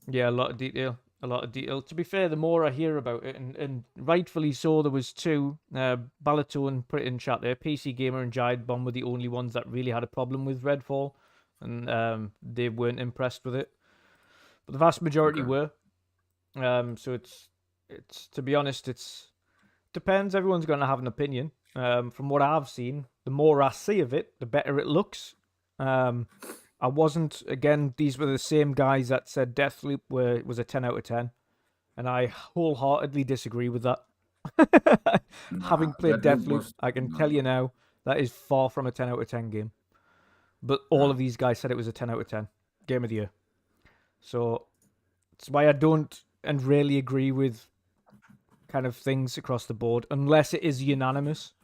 Yeah, a lot of detail. A lot of detail. To be fair, the more I hear about it, and rightfully so, there was two. Balatone put it in chat there. PC Gamer and Giant Bomb were the only ones that really had a problem with Redfall, and they weren't impressed with it. But the vast majority Okay. were. So it's to be honest, it's depends. Everyone's going to have an opinion. From what I've seen, the more I see of it, the better it looks. I wasn't, again, these were the same guys that said Deathloop was a 10 out of 10. And I wholeheartedly disagree with that. Having played Deathloop, I can tell you now, that is far from a 10 out of 10 game. But all of these guys said it was a 10 out of 10 game of the year. So that's why I don't and rarely agree with kind of things across the board, unless it is unanimous.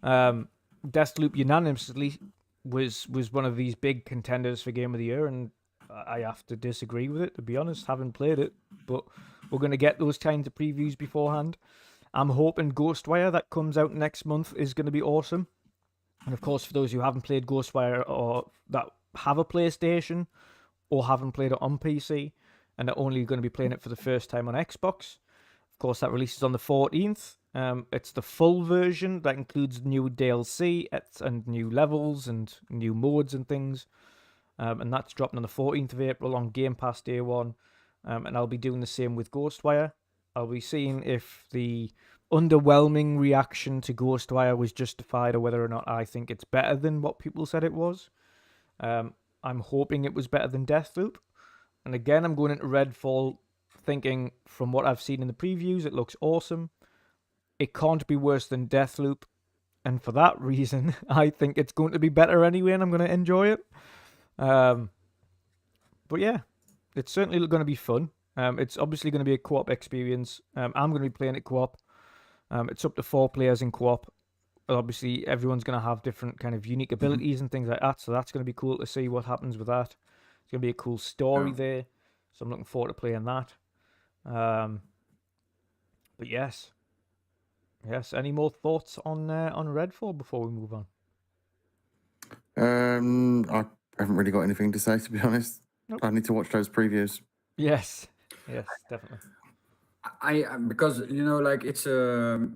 Deathloop unanimously was one of these big contenders for Game of the Year, and I have to disagree with it, to be honest. Haven't played it, but we're going to get those kinds of previews beforehand. I'm hoping Ghostwire, that comes out next month, is going to be awesome. And of course, for those who haven't played Ghostwire or that have a PlayStation or haven't played it on PC and are only going to be playing it for the first time on Xbox, of course, that releases on the 14th. It's the full version that includes new DLC and new levels and new modes and things. And that's dropping on the 14th of April on Gamepass Day 1. And I'll be doing the same with Ghostwire. I'll be seeing if the underwhelming reaction to Ghostwire was justified, or whether or not I think it's better than what people said it was. I'm hoping it was better than Deathloop. And again, I'm going into Redfall thinking, from what I've seen in the previews, it looks awesome. It can't be worse than Deathloop. And for that reason, I think it's going to be better anyway, and I'm going to enjoy it. But yeah, it's certainly going to be fun. It's obviously going to be a co-op experience. I'm going to be playing it co-op. It's up to 4 players in co-op. Obviously, everyone's going to have different kind of unique abilities and things like that, so that's going to be cool to see what happens with that. It's going to be a cool story there, so I'm looking forward to playing that. But yes. Any more thoughts on Redfall before we move on? I haven't really got anything to say, to be honest. Nope. I need to watch those previews. Yes, definitely. I because like it's a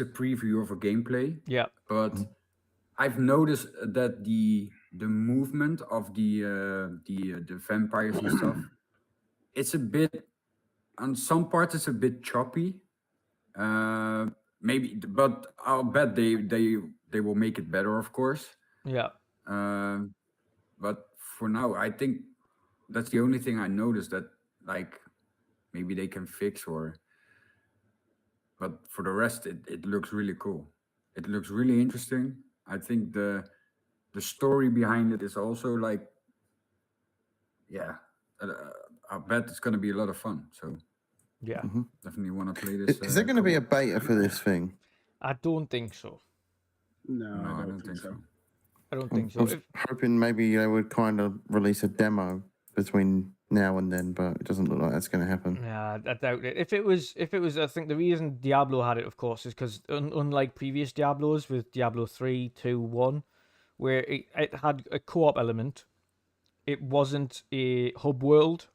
preview of a gameplay. Yeah. But I've noticed that the movement of the vampires and stuff, it's a bit, on some parts it's a bit choppy. Maybe, but I'll bet they will make it better, of course. Yeah. But for now, I think that's the only thing I noticed that, like, maybe they can fix, but for the rest, it looks really cool. It looks really interesting. I think the story behind it is also like, I bet it's going to be a lot of fun. So Yeah. definitely want to play this. Is there going to be a beta for this thing? I don't think so. No, No, I don't think so. I don't think I so. was hoping maybe they would kind of release a demo between now and then, but it doesn't look like that's going to happen. Yeah, I doubt it. If it was, I think the reason Diablo had it, of course, is because unlike previous Diablos with Diablo 3, 2, 1, where it had a co-op element, it wasn't a hub world,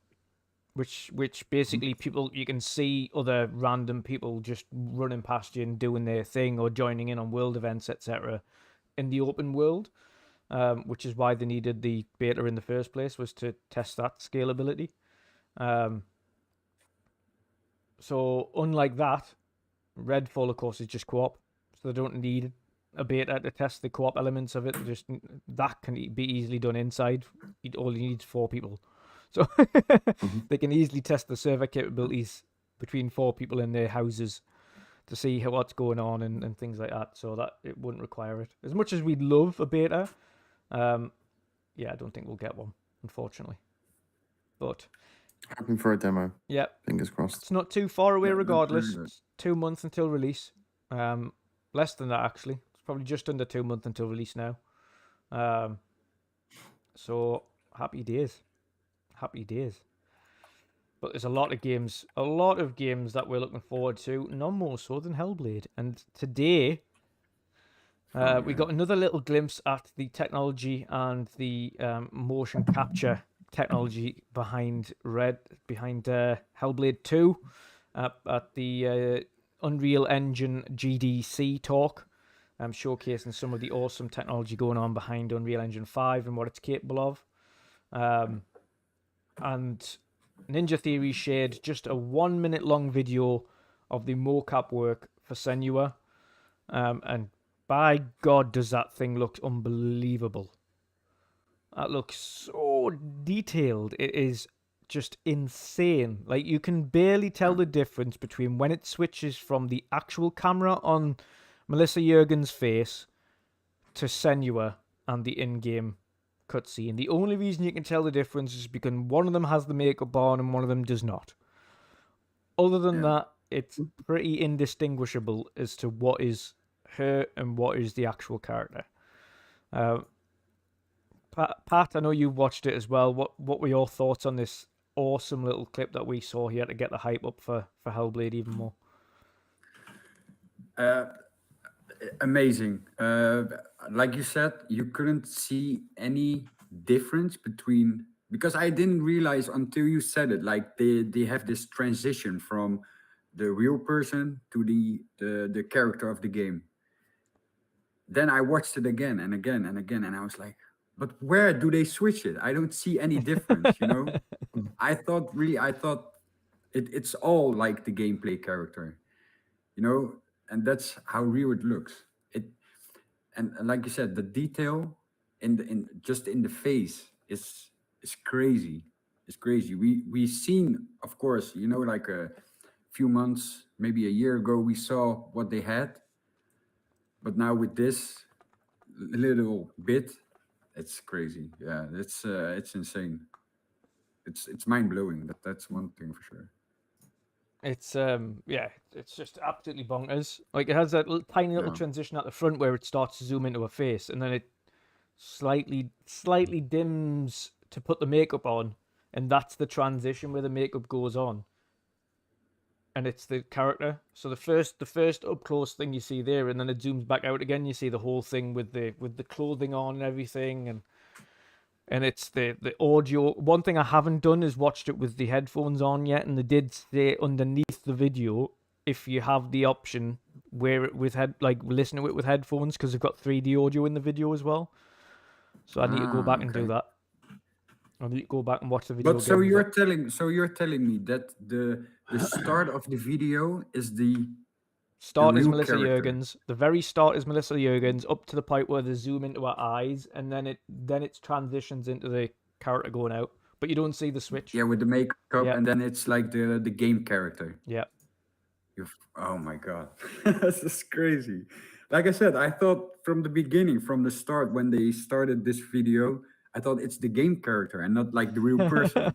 which basically people, you can see other random people just running past you and doing their thing or joining in on world events, etc. in the open world, which is why they needed the beta in the first place, was to test that scalability. So unlike that, Redfall, of course, is just co-op, so they don't need a beta to test the co-op elements of it. Just that can be easily done inside. It only needs 4 people, so they can easily test the server capabilities between 4 people in their houses to see what's going on and things like that. So that it wouldn't require it. As much as we'd love a beta, yeah, I don't think we'll get one, unfortunately. But Hoping for a demo. yeah, Fingers crossed. it's not too far away Yeah, that's regardless. really good. It's 2 months until release. Less than that, actually. It's probably just under 2 months until release now. So happy days. Happy days. But there's a lot of games that we're looking forward to, none more so than Hellblade. And today, we got another little glimpse at the technology and the motion capture technology behind Hellblade 2 at the Unreal Engine GDC talk, showcasing some of the awesome technology going on behind Unreal Engine 5 and what it's capable of. And Ninja Theory shared just a 1 minute long video of the mocap work for Senua, and by God, does that thing look unbelievable. That looks so detailed. It is just insane. Like, you can barely tell the difference between when it switches from the actual camera on Melissa Jurgen's face to Senua and the in-game cutscene. The only reason you can tell the difference is because one of them has the makeup on and one of them does not. Other than that, it's pretty indistinguishable as to what is her and what is the actual character. Pat, I know you watched it as well. What were your thoughts on this awesome little clip that we saw here to get the hype up for Hellblade even more? Amazing. Like you said, you couldn't see any difference between, because I didn't realize until you said it, like they have this transition from the real person to the character of the game. Then I watched it again and again and again, and I was like, but where do they switch it? I don't see any difference, you know? I thought it's all like the gameplay character. you know, and that's how real it looks. And like you said, the detail in just in the face is crazy. It's crazy. We seen, of course, you know, like a few months, maybe a year ago, we saw what they had, but now with this little bit, it's crazy. Yeah, it's insane. It's mind blowing. That's one thing for sure. It's yeah, it's just absolutely bonkers. Like it has that tiny little Yeah. transition at the front where it starts to zoom into her face, and then it slightly dims to put the makeup on, and that's the transition where the makeup goes on. And it's the character. So the first up close thing you see there, and then it zooms back out again. You see the whole thing with the clothing on and everything, and it's the audio. One thing I haven't done is watched it with the headphones on yet, and they did say underneath the video if you have the option wear it with listen to it with headphones because they've got 3D audio in the video as well. So I need to go back and do Okay. that. I need to go back and watch the video. But again with you're telling me that the start of the video is the Start is real Melissa character. Juergens. The very start is Melissa Juergens, up to the point where they zoom into her eyes, and then it transitions into the character going out, but you don't see the switch. Yeah, with the makeup, Yeah. and then it's like the game character. Yeah. Oh my god, this is crazy. Like I said, I thought from the beginning, from the start, when they started this video, I thought it's the game character and not like the real person.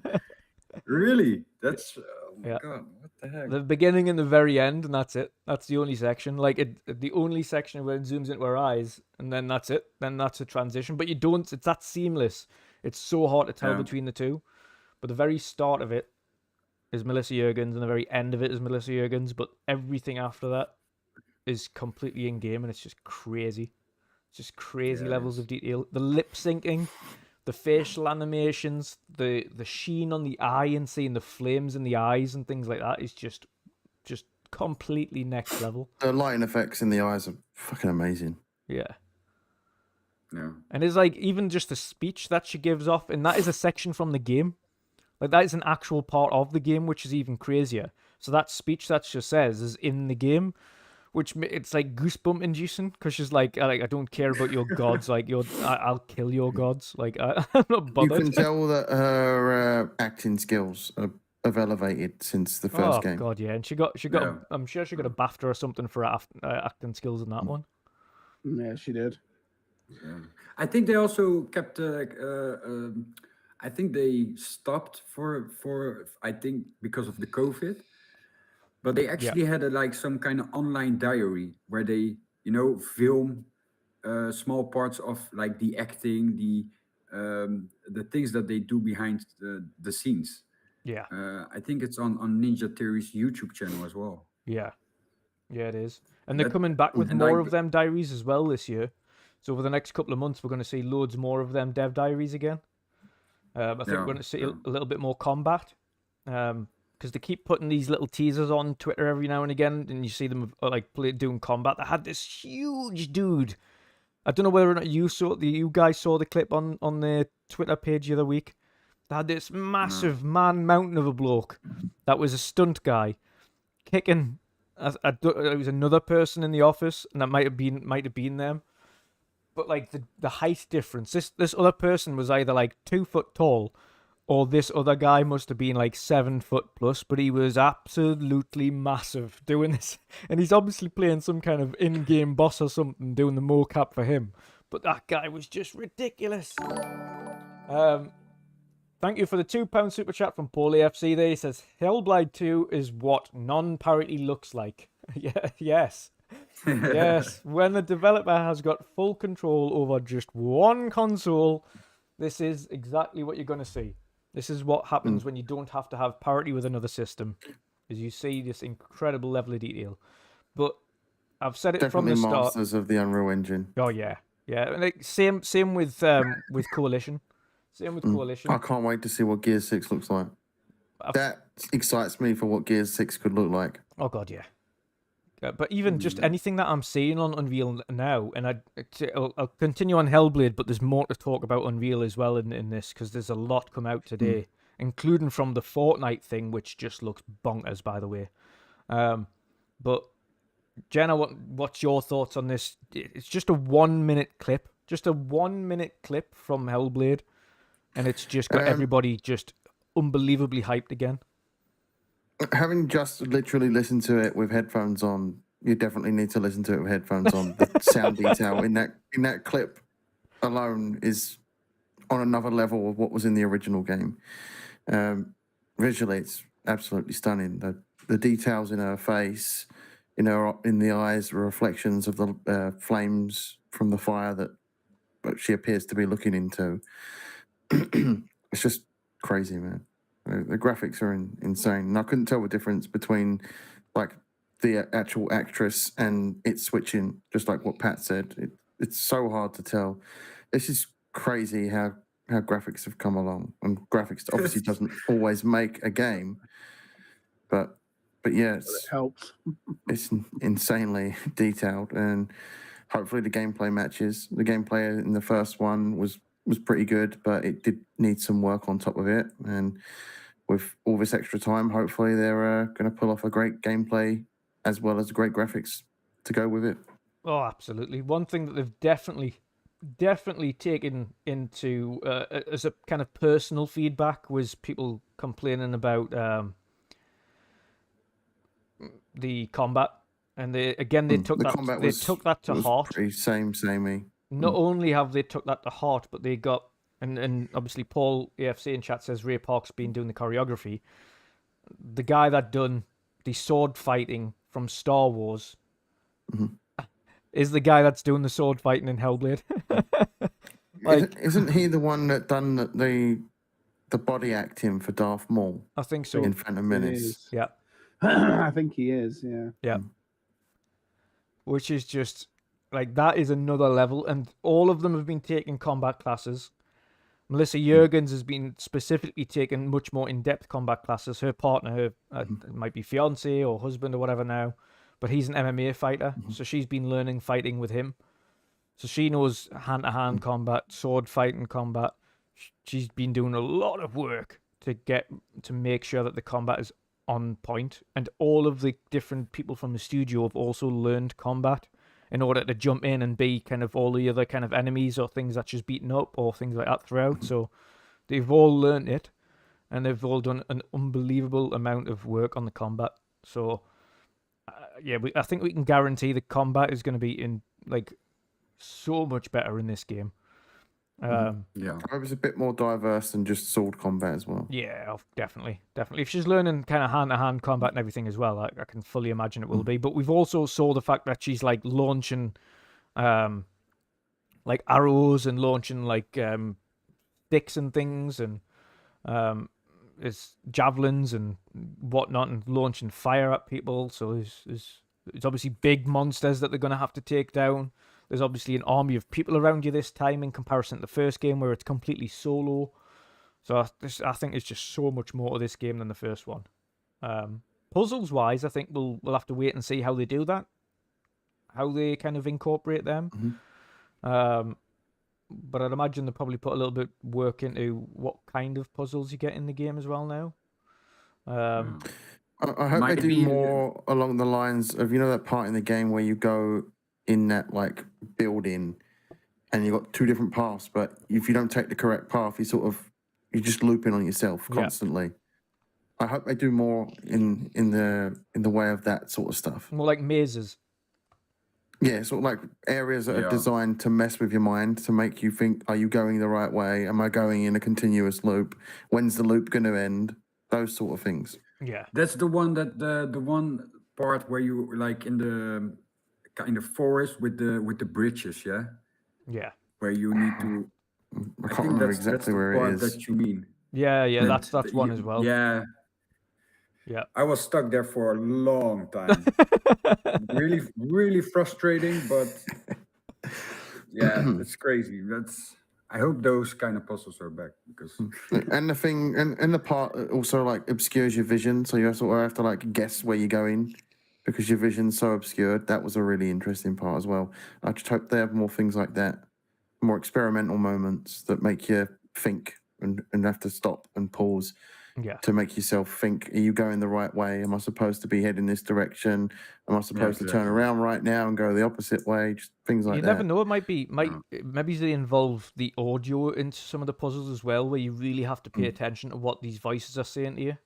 Really? That's oh my Yeah. god, what the heck? The beginning and the very end, and that's it. That's the only section. Like the only section where it zooms into her eyes, and then that's it. Then that's a transition. But you don't. It's that seamless. It's so hard to tell Yeah. between the two. But the very start of it is Melissa Juergens, and the very end of it is Melissa Juergens. But everything after that is completely in game, and it's just crazy. It's just crazy Yeah, it levels is. of detail. The lip syncing, the facial animations, the sheen on the eye, and seeing the flames in the eyes and things like that is just completely next level. The lighting effects in the eyes are fucking amazing. Yeah. Yeah. And it's like even just the speech that she gives off, and that is a section from the game. Like that is an actual part of the game, which is even crazier. So that speech that she says is in the game, which it's like goosebump inducing because she's like, I don't care about your gods, like I'll kill your gods, like I'm not You bothered. can tell that her acting skills have elevated since the first game. God, yeah, and she got. Yeah. I'm sure she got a BAFTA or something for her acting skills in that one. Yeah, she did. Yeah. I think they also kept. I think they stopped for I think because of the COVID, but they actually had like some kind of online diary where they film small parts of like the acting, the things that they do behind the scenes. Yeah, I think it's on Ninja Theory's YouTube channel as well. yeah, it is. And they're That- coming back with and more like- of them diaries as well this year. So over the next couple of months, we're going to see loads more of them dev diaries again. I think we're going to see a little bit more combat. Because they keep putting these little teasers on Twitter every now and again, and you see them like doing combat. They had this huge dude. I don't know whether or not you guys saw the clip on the Twitter page the other week. They had this massive man mountain of a bloke that was a stunt guy kicking. It was another person in the office, and that might have been them. But like the height difference, this other person was either like 2 foot tall, or this other guy must have been like 7 foot plus, but he was absolutely massive doing this. And he's obviously playing some kind of in-game boss or something, doing the mocap for him. But that guy was just ridiculous. Thank you for the £2 super chat from Paulie FC there. He says, Hellblade 2 is what non-parity looks like. Yes. Yes. When the developer has got full control over just one console, this is exactly what you're going to see. This is what happens when you don't have to have parity with another system, is you see this incredible level of detail. But I've said it Definitely from the start. masters of the Unreal Engine. Oh yeah, yeah. And like, same with Coalition. Same with Coalition. I can't wait to see what Gears 6 looks like. That excites me for what Gears 6 could look like. Oh god, yeah. But even just anything that I'm seeing on Unreal now, and I'll continue on Hellblade, but there's more to talk about Unreal as well in this, because there's a lot come out today, including from the Fortnite thing, which just looks bonkers, by the way. But Jenna, what's your thoughts on this? It's just a 1 minute clip, just a 1 minute clip from Hellblade, and it's just got everybody just unbelievably hyped again. Having just literally listened to it with headphones on, you definitely need to listen to it with headphones on. The sound detail in that clip alone is on another level of what was in the original game. Visually, it's absolutely stunning. The details in her face, in the eyes, the reflections of the flames from the fire that she appears to be looking into. It's just crazy, man. The graphics are insane, and I couldn't tell the difference between like the actual actress and it switching, just like what Pat said. It's so hard to tell. This is crazy how graphics have come along, and graphics obviously doesn't always make a game, but yeah, It helps. it's insanely detailed, and hopefully the gameplay matches. The gameplay in the first one was pretty good, but it did need some work on top of it, and with all this extra time, hopefully they're going to pull off a great gameplay as well as great graphics to go with it. Oh, absolutely. One thing that they've definitely taken into as a kind of personal feedback was people complaining about the combat, and they took that to heart. Pretty samey. Not only have they took that to heart, but they got and obviously Paul AFC in chat says Ray Park's been doing the choreography. The guy that done the sword fighting from Star Wars is the guy that's doing the sword fighting in Hellblade. Isn't he the one that done the body acting for Darth Maul? I think so. In Phantom Menace. Yeah. I think he is, yeah. Yeah. Which is just like, that is another level, and all of them have been taking combat classes. Melissa Jurgens has been specifically taking much more in-depth combat classes. Her partner, might be fiance or husband or whatever now, but he's an MMA fighter, so she's been learning fighting with him. So she knows hand-to-hand combat, sword fighting combat. She's been doing a lot of work to make sure that the combat is on point, and all of the different people from the studio have also learned combat in order to jump in and be kind of all the other kind of enemies or things that she's beaten up or things like that throughout. So they've all learned it, and they've all done an unbelievable amount of work on the combat. So I think we can guarantee the combat is going to be in like so much better in this game. Yeah, it was a bit more diverse than just sword combat as well. Yeah, definitely. If she's learning kind of hand-to-hand combat and everything as well, I can fully imagine it will be. But we've also saw the fact that she's like launching like arrows and launching like sticks and things, and it's javelins and whatnot, and launching fire at people. So there's obviously big monsters that they're going to have to take down. There's obviously an army of people around you this time in comparison to the first game where it's completely solo. So I think there's just so much more to this game than the first one. Puzzles-wise, I think we'll have to wait and see how they do that, how they kind of incorporate them. But I'd imagine they'll probably put a little bit work into what kind of puzzles you get in the game as well now. I hope they do more along the lines of, that part in the game where you go in that like building and you've got two different paths, but if you don't take the correct path, you're just looping on yourself constantly. Yeah. I hope they do more in the way of that sort of stuff. More like mazes. Yeah, sort of like areas that are designed to mess with your mind, to make you think, are you going the right way? Am I going in a continuous loop? When's the loop going to end? Those sort of things. Yeah. That's the one that the one part where you like in the kind of forest with the bridges, yeah? Yeah. Where you need to... I can't remember exactly where it is. That you mean. Yeah, that's one as well. Yeah. Yeah. I was stuck there for a long time. really, really frustrating, but yeah, it's crazy. I hope those kind of puzzles are back, because and the thing and the part also like obscures your vision, so you have to like guess where you're going because your vision's so obscured. That was a really interesting part as well. I just hope they have more things like that, more experimental moments that make you think and have to stop and pause Yeah. to make yourself think, are you going the right way? Am I supposed to be heading this direction? Am I supposed to turn exactly. around right now and go the opposite way? Just things like You that. never know. It maybe No. they involve the audio into some of the puzzles as well, where you really have to pay Mm. attention to what these voices are saying to you.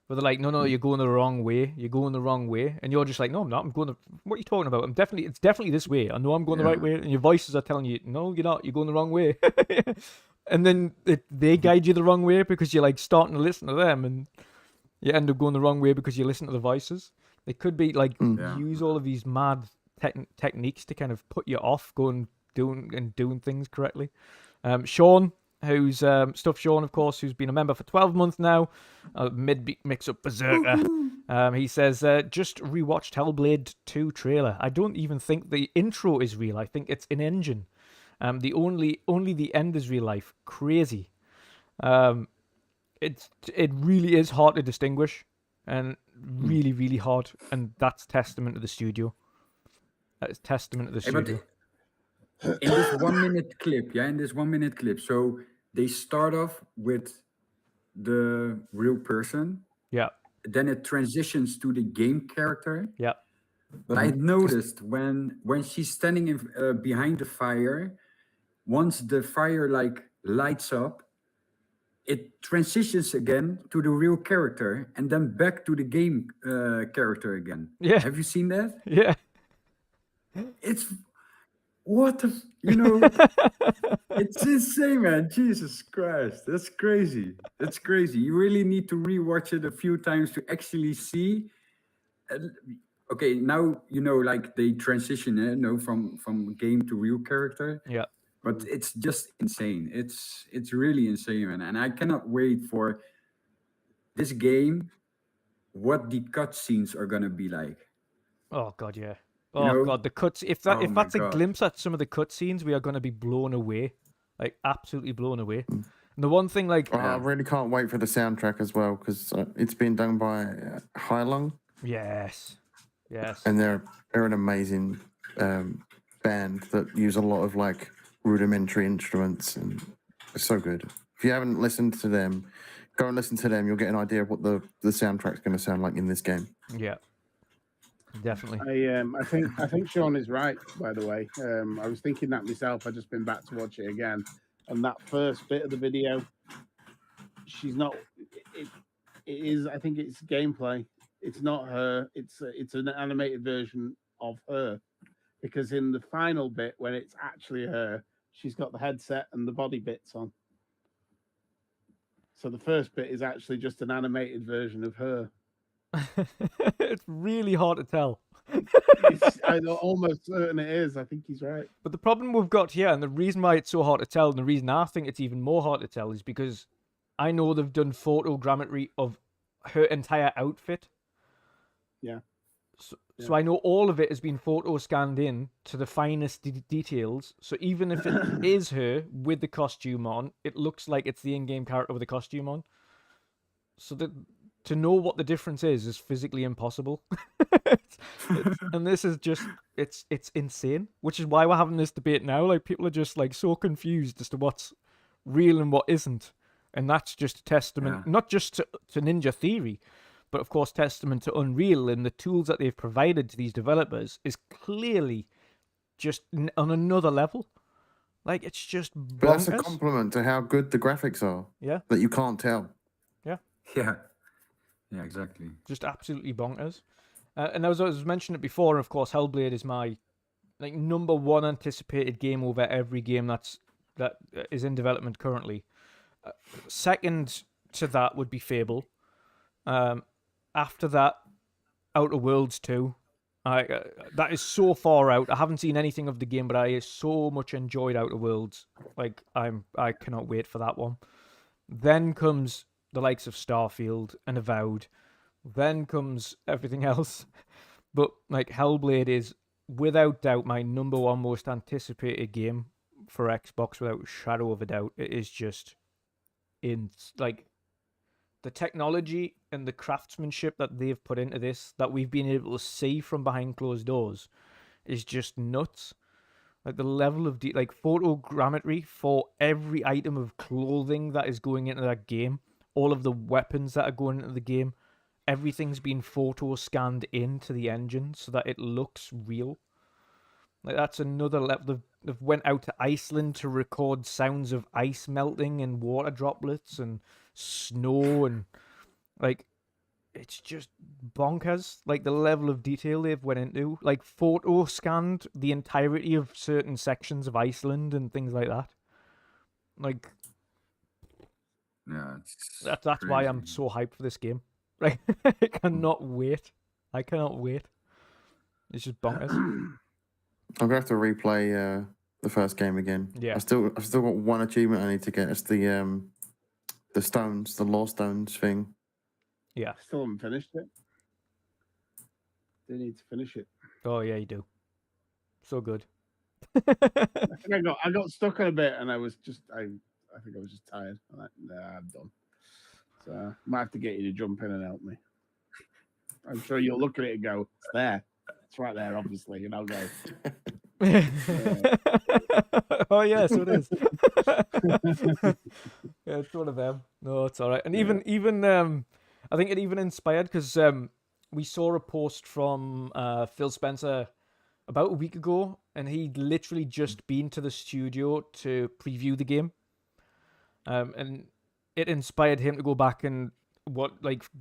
Where they're like, no, you're going the wrong way. You're going the wrong way, and you're just like, no, I'm not. I'm going. What are you talking about? It's definitely this way. I know I'm going the right Yeah. way, and your voices are telling you, no, you're not. You're going the wrong way. And then they guide you the wrong way because you're like starting to listen to them, and you end up going the wrong way because you listen to the voices. They could be like Yeah. use all of these mad techniques to kind of put you off doing things correctly. Sean, who's Stuff Sean, of course, who's been a member for 12 months now, mix-up berserker. He says, just rewatched Hellblade 2 trailer. I don't even think the intro is real. I think it's in engine. The only the end is real life. Crazy. It really is hard to distinguish, and really, really hard. And that's testament to the studio. That is testament to the Hey, but studio. in this 1 minute clip, so they start off with the real person, Yeah, then it transitions to the game character. yeah, But I noticed when she's standing behind the fire, once the fire like lights up, it transitions again to the real character and then back to the game character again. Yeah. Have you seen that? yeah. It's what the it's insane, man. Jesus Christ, that's crazy. That's crazy. You really need to rewatch it a few times to actually see. Okay, now like they transition, from game to real character. Yeah. But it's just insane. It's really insane, man. And I cannot wait for this game. What the cutscenes are gonna be like. Oh god, yeah. You Oh know? god, the cuts. If Oh my that's a God. glimpse at some of the cutscenes, we are going to be blown away, like absolutely blown away. Mm. And the one thing, like, Yeah. I really can't wait for the soundtrack as well because it's been done by Heilung, yes, and they're an amazing band that use a lot of like rudimentary instruments, and it's so good. If you haven't listened to them, go and listen to them. You'll get an idea of what the soundtrack's going to sound like in this game. yeah, definitely. I think Sean is right. By the way, I was thinking that myself. I've just been back to watch it again, and that first bit of the video, she's not. It is. I think it's gameplay. It's not her. It's an animated version of her, because in the final bit when it's actually her, she's got the headset and the body bits on. So the first bit is actually just an animated version of her. It's really hard to tell. I'm almost certain it is. I think he's right. But the problem we've got here, and the reason why it's so hard to tell, and the reason I think it's even more hard to tell, is because I know they've done photogrammetry of her entire outfit. Yeah. So I know all of it has been photo scanned in to the finest details. So even if it is her with the costume on, it looks like it's the in-game character with the costume on. So that to know what the difference is physically impossible. And this is just it's insane, which is why we're having this debate now. Like, people are just like so confused as to what's real and what isn't. And that's just a testament, not just to Ninja Theory, but of course testament to Unreal, and the tools that they've provided to these developers is clearly just on another level. Like, it's just bonkers. But that's a compliment to how good the graphics are. Yeah. That you can't tell. Yeah, exactly. Just absolutely bonkers. And as I was mentioning it before, of course, Hellblade is my number one anticipated game over every game that is in development currently. Second to that would be Fable. After that, Outer Worlds 2. That is so far out. I haven't seen anything of the game, but I so much enjoyed Outer Worlds. Like, I cannot wait for that one. Then comes the likes of Starfield and Avowed. Then comes everything else. But like, Hellblade is without doubt my number one most anticipated game for Xbox, without a shadow of a doubt. It is just like the technology and the craftsmanship that they've put into this, that we've been able to see from behind closed doors, is just nuts. Like, the level of photogrammetry for every item of clothing that is going into that game, all of the weapons that are going into the game, everything's been photo scanned into the engine so that it looks real. Like, that's another level. They've went out to Iceland to record sounds of ice melting and water droplets and snow, and like, it's just bonkers. Like, the level of detail they've went into, like, photo scanned the entirety of certain sections of Iceland and things like that. Like, Yeah, it's that's why I'm crazy. so hyped for this game. Like, I cannot wait. I cannot wait. It's just bonkers. I'm gonna have to replay the first game again. Yeah. I've still got one achievement I need to get. It's the stones, the law stones thing. Yeah. Still haven't finished it. Do need to finish it. Oh yeah, you do. So good. I think I got stuck on a bit, and I think I was just tired. I'm like, nah, I'm done. So I might have to get you to jump in and help me. I'm sure you'll look at it and go, it's there. It's right there, obviously, and I'll go. Oh yeah, so it is. Yeah, it's one of them. No, it's all right. And even I think it even inspired, because we saw a post from Phil Spencer about a week ago, and he'd literally just been to the studio to preview the game, and it inspired him to go back and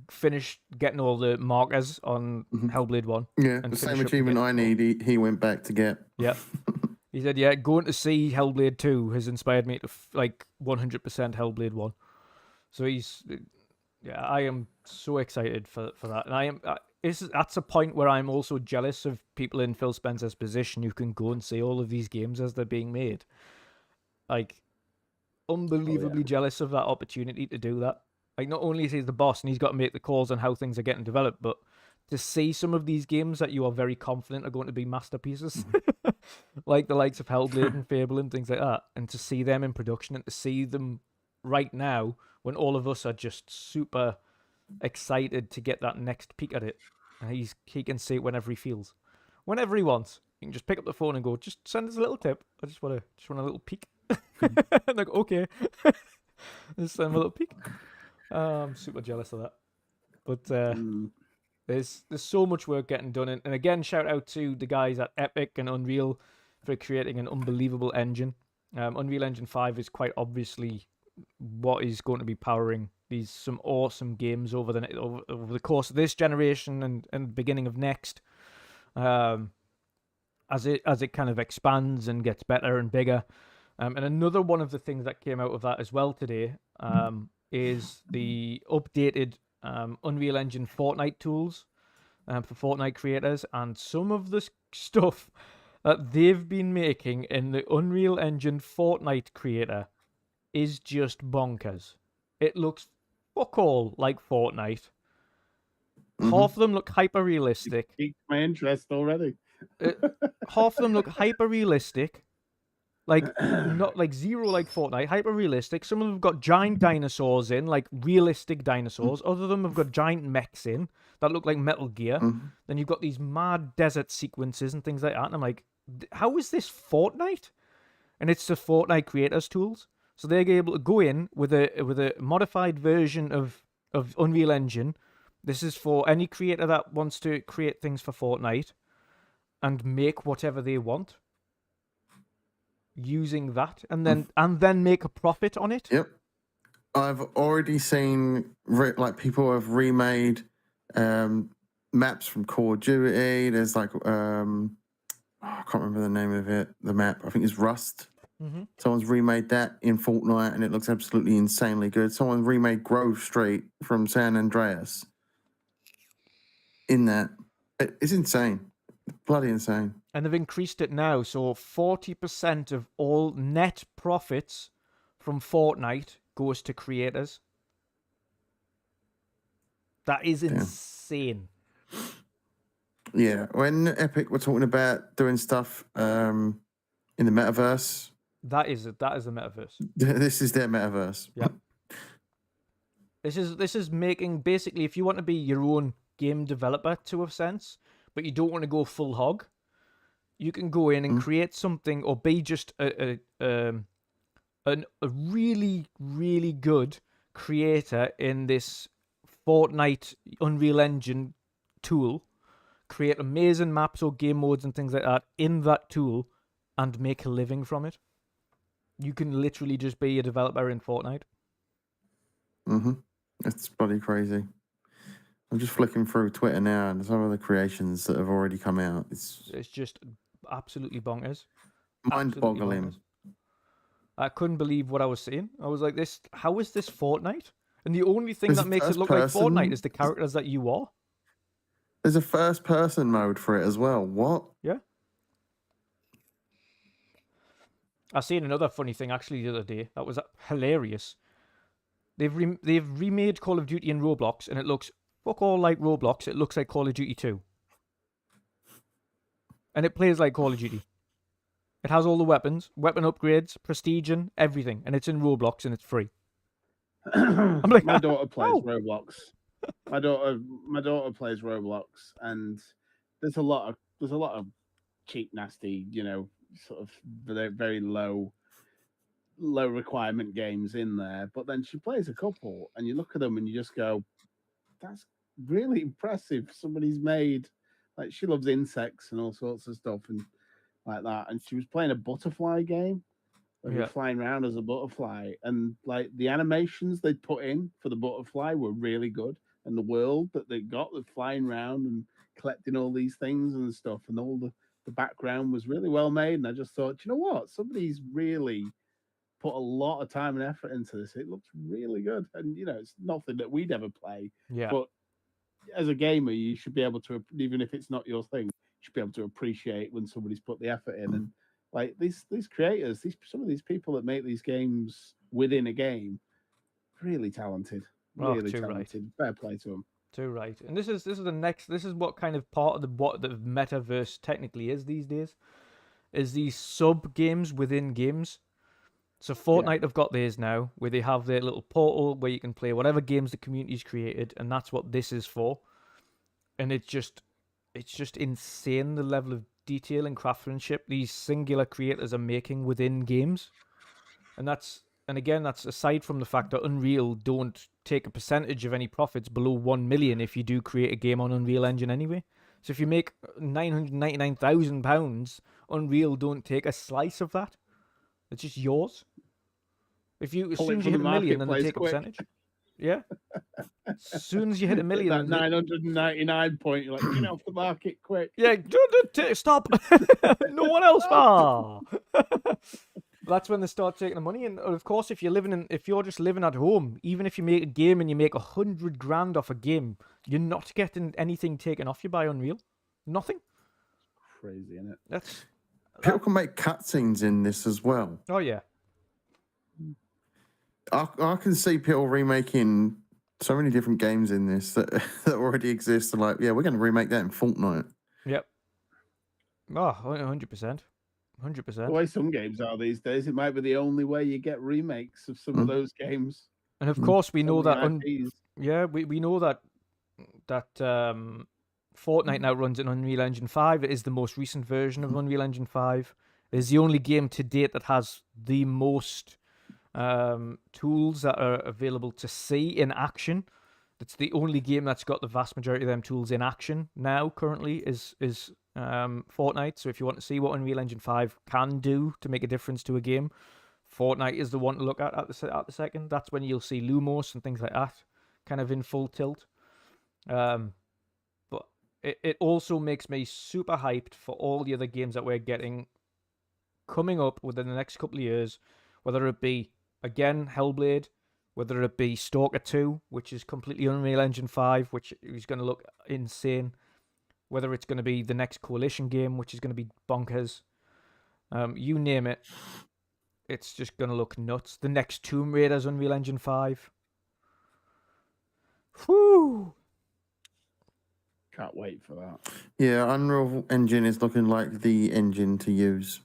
finish getting all the markers on Hellblade 1. Yeah, and the finish same up the achievement game. I need. He went back to get. Yeah. He said, yeah, going to see Hellblade 2 has inspired me to 100% Hellblade 1. So I am so excited for that. And that's a point where I'm also jealous of people in Phil Spencer's position who can go and see all of these games as they're being made. Like, unbelievably jealous of that opportunity to do that. Like, not only is he the boss and he's got to make the calls on how things are getting developed, but to see some of these games that you are very confident are going to be masterpieces, like the likes of Hellblade and Fable and things like that, and to see them in production and to see them right now when all of us are just super excited to get that next peek at it. And he can see it whenever he feels, whenever he wants. You can just pick up the phone and go, just send us a little tip. I just want a little peek. Like, okay, just send him a little peek. I'm super jealous of that, but there's so much work getting done, and again, shout out to the guys at Epic and Unreal for creating an unbelievable engine. Unreal Engine 5 is quite obviously what is going to be powering some awesome games over the course of this generation and beginning of next, as it kind of expands and gets better and bigger. And another one of the things that came out of that as well today is the updated Unreal Engine Fortnite tools for Fortnite creators, and some of the stuff that they've been making in the Unreal Engine Fortnite creator is just bonkers. It looks fuck all like Fortnite. Half of them look hyper realistic. Piqued my interest already. Half of them look hyper realistic. Like, not like zero like Fortnite, hyper realistic. Some of them have got giant dinosaurs in, like realistic dinosaurs. Other of them have got giant mechs in that look like Metal Gear. Then you've got these mad desert sequences and things like that. And I'm like, how is this Fortnite? And it's the Fortnite creators tools. So they're able to go in with a modified version of Unreal Engine. This is for any creator that wants to create things for Fortnite and make whatever they want using that, and then make a profit on it. Yep. I've already seen people have remade maps from Call of Duty. There's I can't remember the name of it. The map, I think, is Rust. Someone's remade that in Fortnite, and it looks absolutely insanely good. Someone remade Grove Street from San Andreas in that. It's insane. Bloody insane. And they've increased it now, so 40% of all net profits from Fortnite goes to creators. That is insane. Yeah, when Epic were talking about doing stuff in the metaverse, that is the metaverse. This is their metaverse. Yep. This is making, basically, if you want to be your own game developer to a sense, but you don't want to go full hog, you can go in and create something, or be just a really, really good creator in this Fortnite Unreal Engine tool create amazing maps or game modes and things like that in that tool and make a living from it. You can literally just be a developer in Fortnite. It's bloody crazy. I'm just flicking through Twitter now, and some of the creations that have already come out. It's It's just absolutely bonkers. mind-boggling. I couldn't believe what I was seeing. I was like, "This, how is this Fortnite?" And the only thing There's that a makes it first look like person- Fortnite is the characters that you are. There's a first-person mode for it as well. What? Yeah. I seen another funny thing actually the other day. That was hilarious. They've remade Call of Duty in Roblox, and it looks fuck all like Roblox. It looks like Call of Duty 2. And it plays like Call of Duty. It has all the weapons, weapon upgrades, prestige, and everything, and it's in Roblox and it's free. I'm like, my daughter plays oh. Roblox. My daughter plays Roblox, and there's a lot of cheap, nasty, sort of very low requirement games in there. But then she plays a couple, and you look at them and you just go, "That's really impressive." Somebody's made, like, she loves insects and all sorts of stuff and like that. And she was playing a butterfly game where you're flying around as a butterfly, and like the animations they put in for the butterfly were really good, and the world that they got with flying around and collecting all these things and stuff, and all the background was really well made. And I just thought, you know what, somebody's really put a lot of time and effort into this. It looks really good, and it's nothing that we'd ever play. Yeah. But as a gamer, you should be able to, even if it's not your thing, you should be able to appreciate when somebody's put the effort in. And like these creators, some of these people that make these games within a game, really talented, really talented. Right. Fair play to them. Too right. And this is what kind of part of what the metaverse technically is these days, is these sub games within games. So Fortnite have got theirs now, where they have their little portal where you can play whatever games the community's created, and that's what this is for. And it's just insane, the level of detail and craftsmanship these singular creators are making within games. And again, that's aside from the fact that Unreal don't take a percentage of any profits below 1 million if you do create a game on Unreal Engine anyway. So if you make £999,000, Unreal don't take a slice of that. It's just yours. As soon as you hit 1 million, then they take a percentage. Yeah. As soon as you hit 1 million, that 999 point, you're like, get off the market quick. Yeah, stop. No one else. That's when they start taking the money. And of course, if you're just living at home, even if you make a game and you make $100,000 off a game, you're not getting anything taken off you by Unreal. Nothing. Crazy, isn't it? People can make cutscenes in this as well. Oh yeah. I can see people remaking so many different games in this that already exist. And like, yeah, we're going to remake that in Fortnite. Yep. Oh, 100%. 100%. The way some games are these days, it might be the only way you get remakes of some of those games. And of course, we know that. We know that Fortnite now runs in Unreal Engine 5. It is the most recent version of Unreal Engine 5. It is the only game to date that has the most tools that are available to see in action. It's the only game that's got the vast majority of them tools in action now. Currently, is Fortnite. So if you want to see what Unreal Engine 5 can do to make a difference to a game, Fortnite is the one to look at the second. That's when you'll see Lumos and things like that kind of in full tilt. But it also makes me super hyped for all the other games that we're getting coming up within the next couple of years, whether it be, again, Hellblade, whether it be Stalker 2, which is completely Unreal Engine 5, which is going to look insane, whether it's going to be the next Coalition game, which is going to be bonkers. You name it, it's just going to look nuts. The next Tomb Raider's Unreal Engine 5. Whew! Can't wait for that. Yeah, Unreal Engine is looking like the engine to use.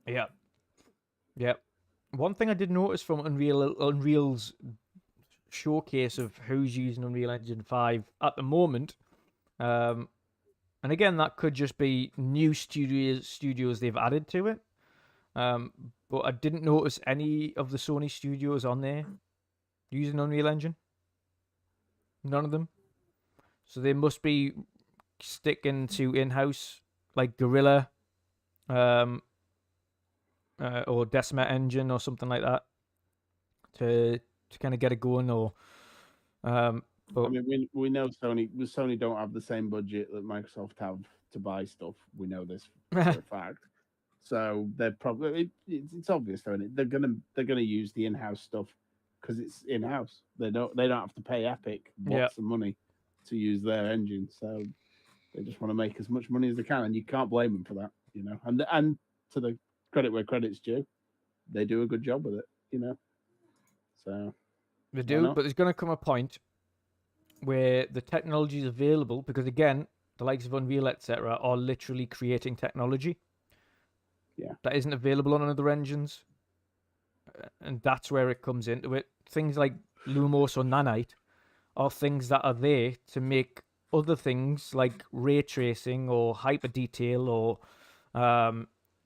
Yep. One thing I did notice from Unreal's showcase of who's using Unreal Engine 5 at the moment, and again, that could just be new studios they've added to it, but I didn't notice any of the Sony studios on there. use an Unreal Engine? None of them. So they must be sticking to in-house, like Gorilla, or Decima Engine or something like that, to kind of get it going. Or but I mean, we know Sony don't have the same budget that Microsoft have to buy stuff. We know this for a fact. So they're probably it's obvious, though, isn't it? They're gonna use the in-house stuff because it's in-house. They don't have to pay Epic lots of money to use their engine. So they just want to make as much money as they can, and you can't blame them for that, you know. And to the credit where credit's due, they do a good job with it, you know. So they do, but there's going to come a point where the technology is available, because again, the likes of Unreal, etc., are literally creating technology that isn't available on other engines, and that's where it comes into it. Things like Lumos or Nanite are things that are there to make other things like ray tracing or hyper detail or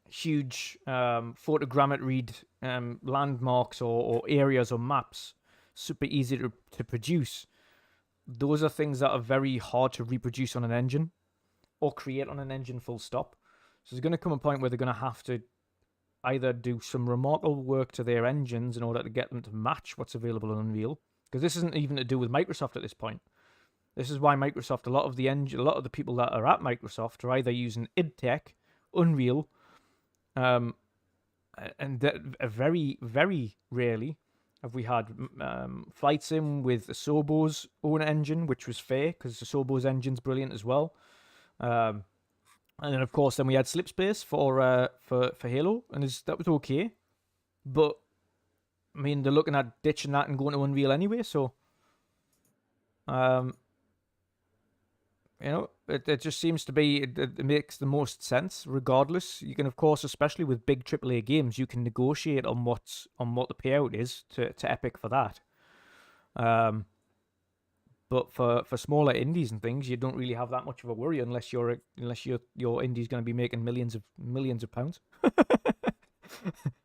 huge photogrammetry landmarks or areas or maps super easy to produce. Those are things that are very hard to reproduce on an engine or create on an engine full stop. So there's going to come a point where they're going to have to either do some remarkable work to their engines in order to get them to match what's available on Unreal, because this isn't even to do with Microsoft at this point. This is why Microsoft, a lot of the people that are at Microsoft are either using id Tech, Unreal, and very, very rarely have we had Flight Sim with Asobo's own engine, which was fair because Asobo's engine's brilliant as well. And then, of course, we had Slipspace for Halo, and that was okay. But, I mean, they're looking at ditching that and going to Unreal anyway, so... you know, it just seems to be, it makes the most sense regardless. You can, of course, especially with big AAA games, you can negotiate on what the payout is to Epic for that. But for smaller indies and things, you don't really have that much of a worry unless your indie's going to be making millions of pounds.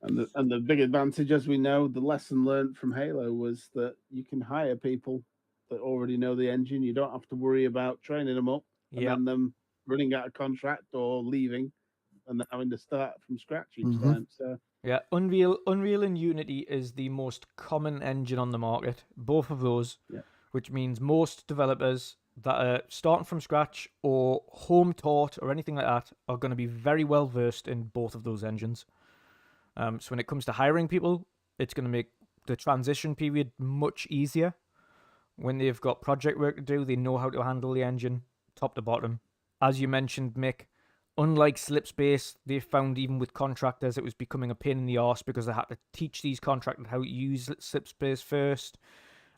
And the big advantage, as we know, the lesson learned from Halo was that you can hire people that already know the engine. You don't have to worry about training them up and then them running out of contract or leaving and having to start from scratch each time. So yeah, Unreal and Unity is the most common engine on the market, both of those, which means most developers that are starting from scratch or home taught or anything like that are going to be very well versed in both of those engines. So when it comes to hiring people, it's going to make the transition period much easier. When they've got project work to do, they know how to handle the engine top to bottom. As you mentioned, Mick, unlike Slipspace, they found even with contractors it was becoming a pain in the arse because they had to teach these contractors how to use Slipspace first,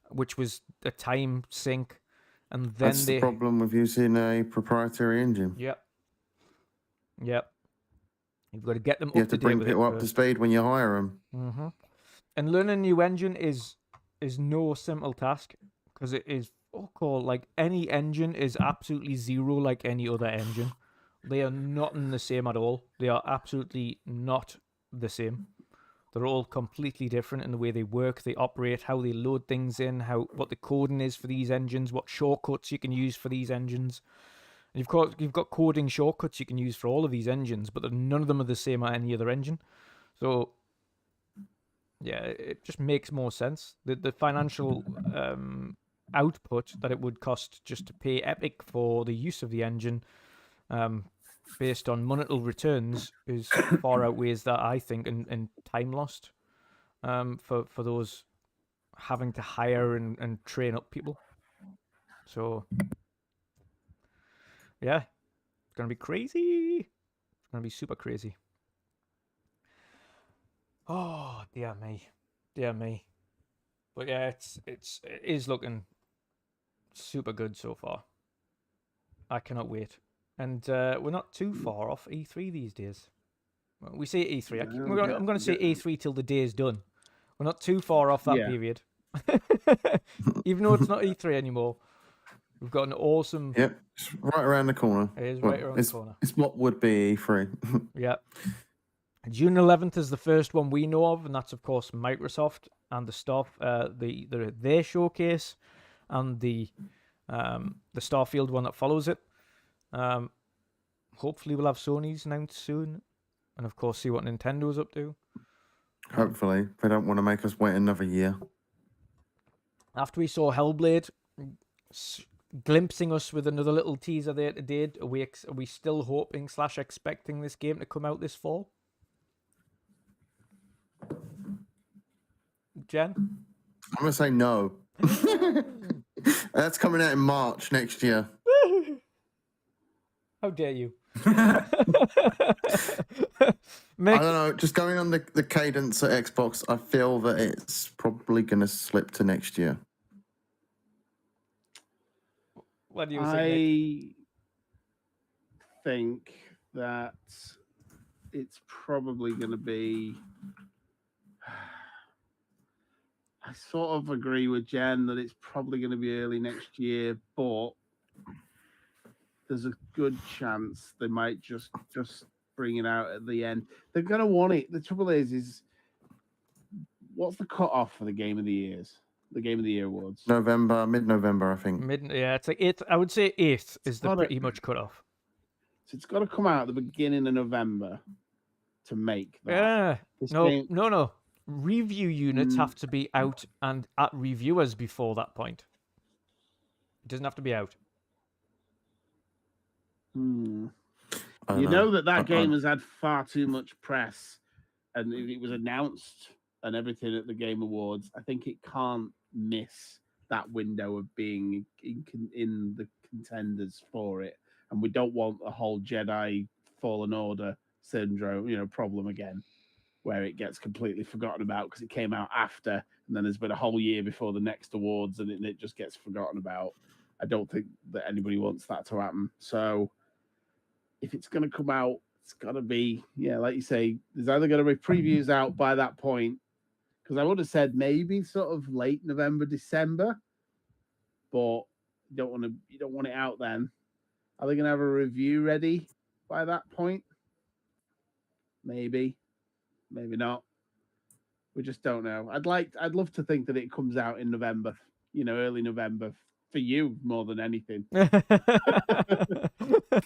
which was a time sink. And then that's the problem with using a proprietary engine. Yep. You've got to get them You up have to to bring date with people it up to speed when you hire them. Mm-hmm. And learning a new engine is no simple task, because it is like any engine is absolutely zero like any other engine. They are not the same at all. They are absolutely not the same. They're all completely different in the way they work, they operate, how they load things in, what the coding is for these engines, what shortcuts you can use for these engines. And you've got coding shortcuts you can use for all of these engines, but none of them are the same on any other engine. So yeah, it just makes more sense. The financial output that it would cost just to pay Epic for the use of the engine, based on monetary returns, is far outweighs that, I think, in time lost for those having to hire and train up people. So yeah, it's gonna be crazy. It's gonna be super crazy. Oh dear me. But yeah, it is looking super good so far. I cannot wait. And we're not too far off E3 these days. Well, we say E3. I'm going to say E3 till the day is done. We're not too far off that period. Even though it's not E3 anymore, we've got an awesome... Yep, it's right around the corner. It is right around the corner. It's what would be E3. Yeah. June 11th is the first one we know of, and that's, of course, Microsoft. and their showcase, and the Starfield one that follows it. Hopefully, we'll have Sony's announced soon, and of course, see what Nintendo's up to. Hopefully, they don't want to make us wait another year. After we saw Hellblade, glimpsing us with another little teaser there today, are we still hoping / expecting this game to come out this fall? Jen? I'm going to say no. That's coming out in March next year. How dare you? I don't know. Just going on the cadence at Xbox, I feel that it's probably going to slip to next year. What do you think, I think that it's probably going to be. I sort of agree with Jen that it's probably going to be early next year, but there's a good chance they might just bring it out at the end. They're going to want it. The trouble is what's the cutoff for the Game of the Years? The Game of the Year awards. Mid-November, I think. It's like 8th. I would say 8th is the Not pretty much cut off. So it's got to come out at the beginning of November to make that. Yeah. This No, game- no. Review units have to be out and at reviewers before that point. It doesn't have to be out. You I don't know that I- game has had far too much press, and it was announced and everything at the Game Awards. I think it can't miss that window of being in the contenders for it, and we don't want a whole Jedi Fallen Order syndrome, problem again, where it gets completely forgotten about because it came out after, and then there's been a whole year before the next awards, and it just gets forgotten about. I don't think that anybody wants that to happen. So if it's going to come out, it's got to be, like you say, there's either going to be previews out by that point, because I would have said maybe sort of late November, December, but you don't want it out then. Are they going to have a review ready by that point? Maybe not. We just don't know. I'd love to think that it comes out in November, early November for you more than anything.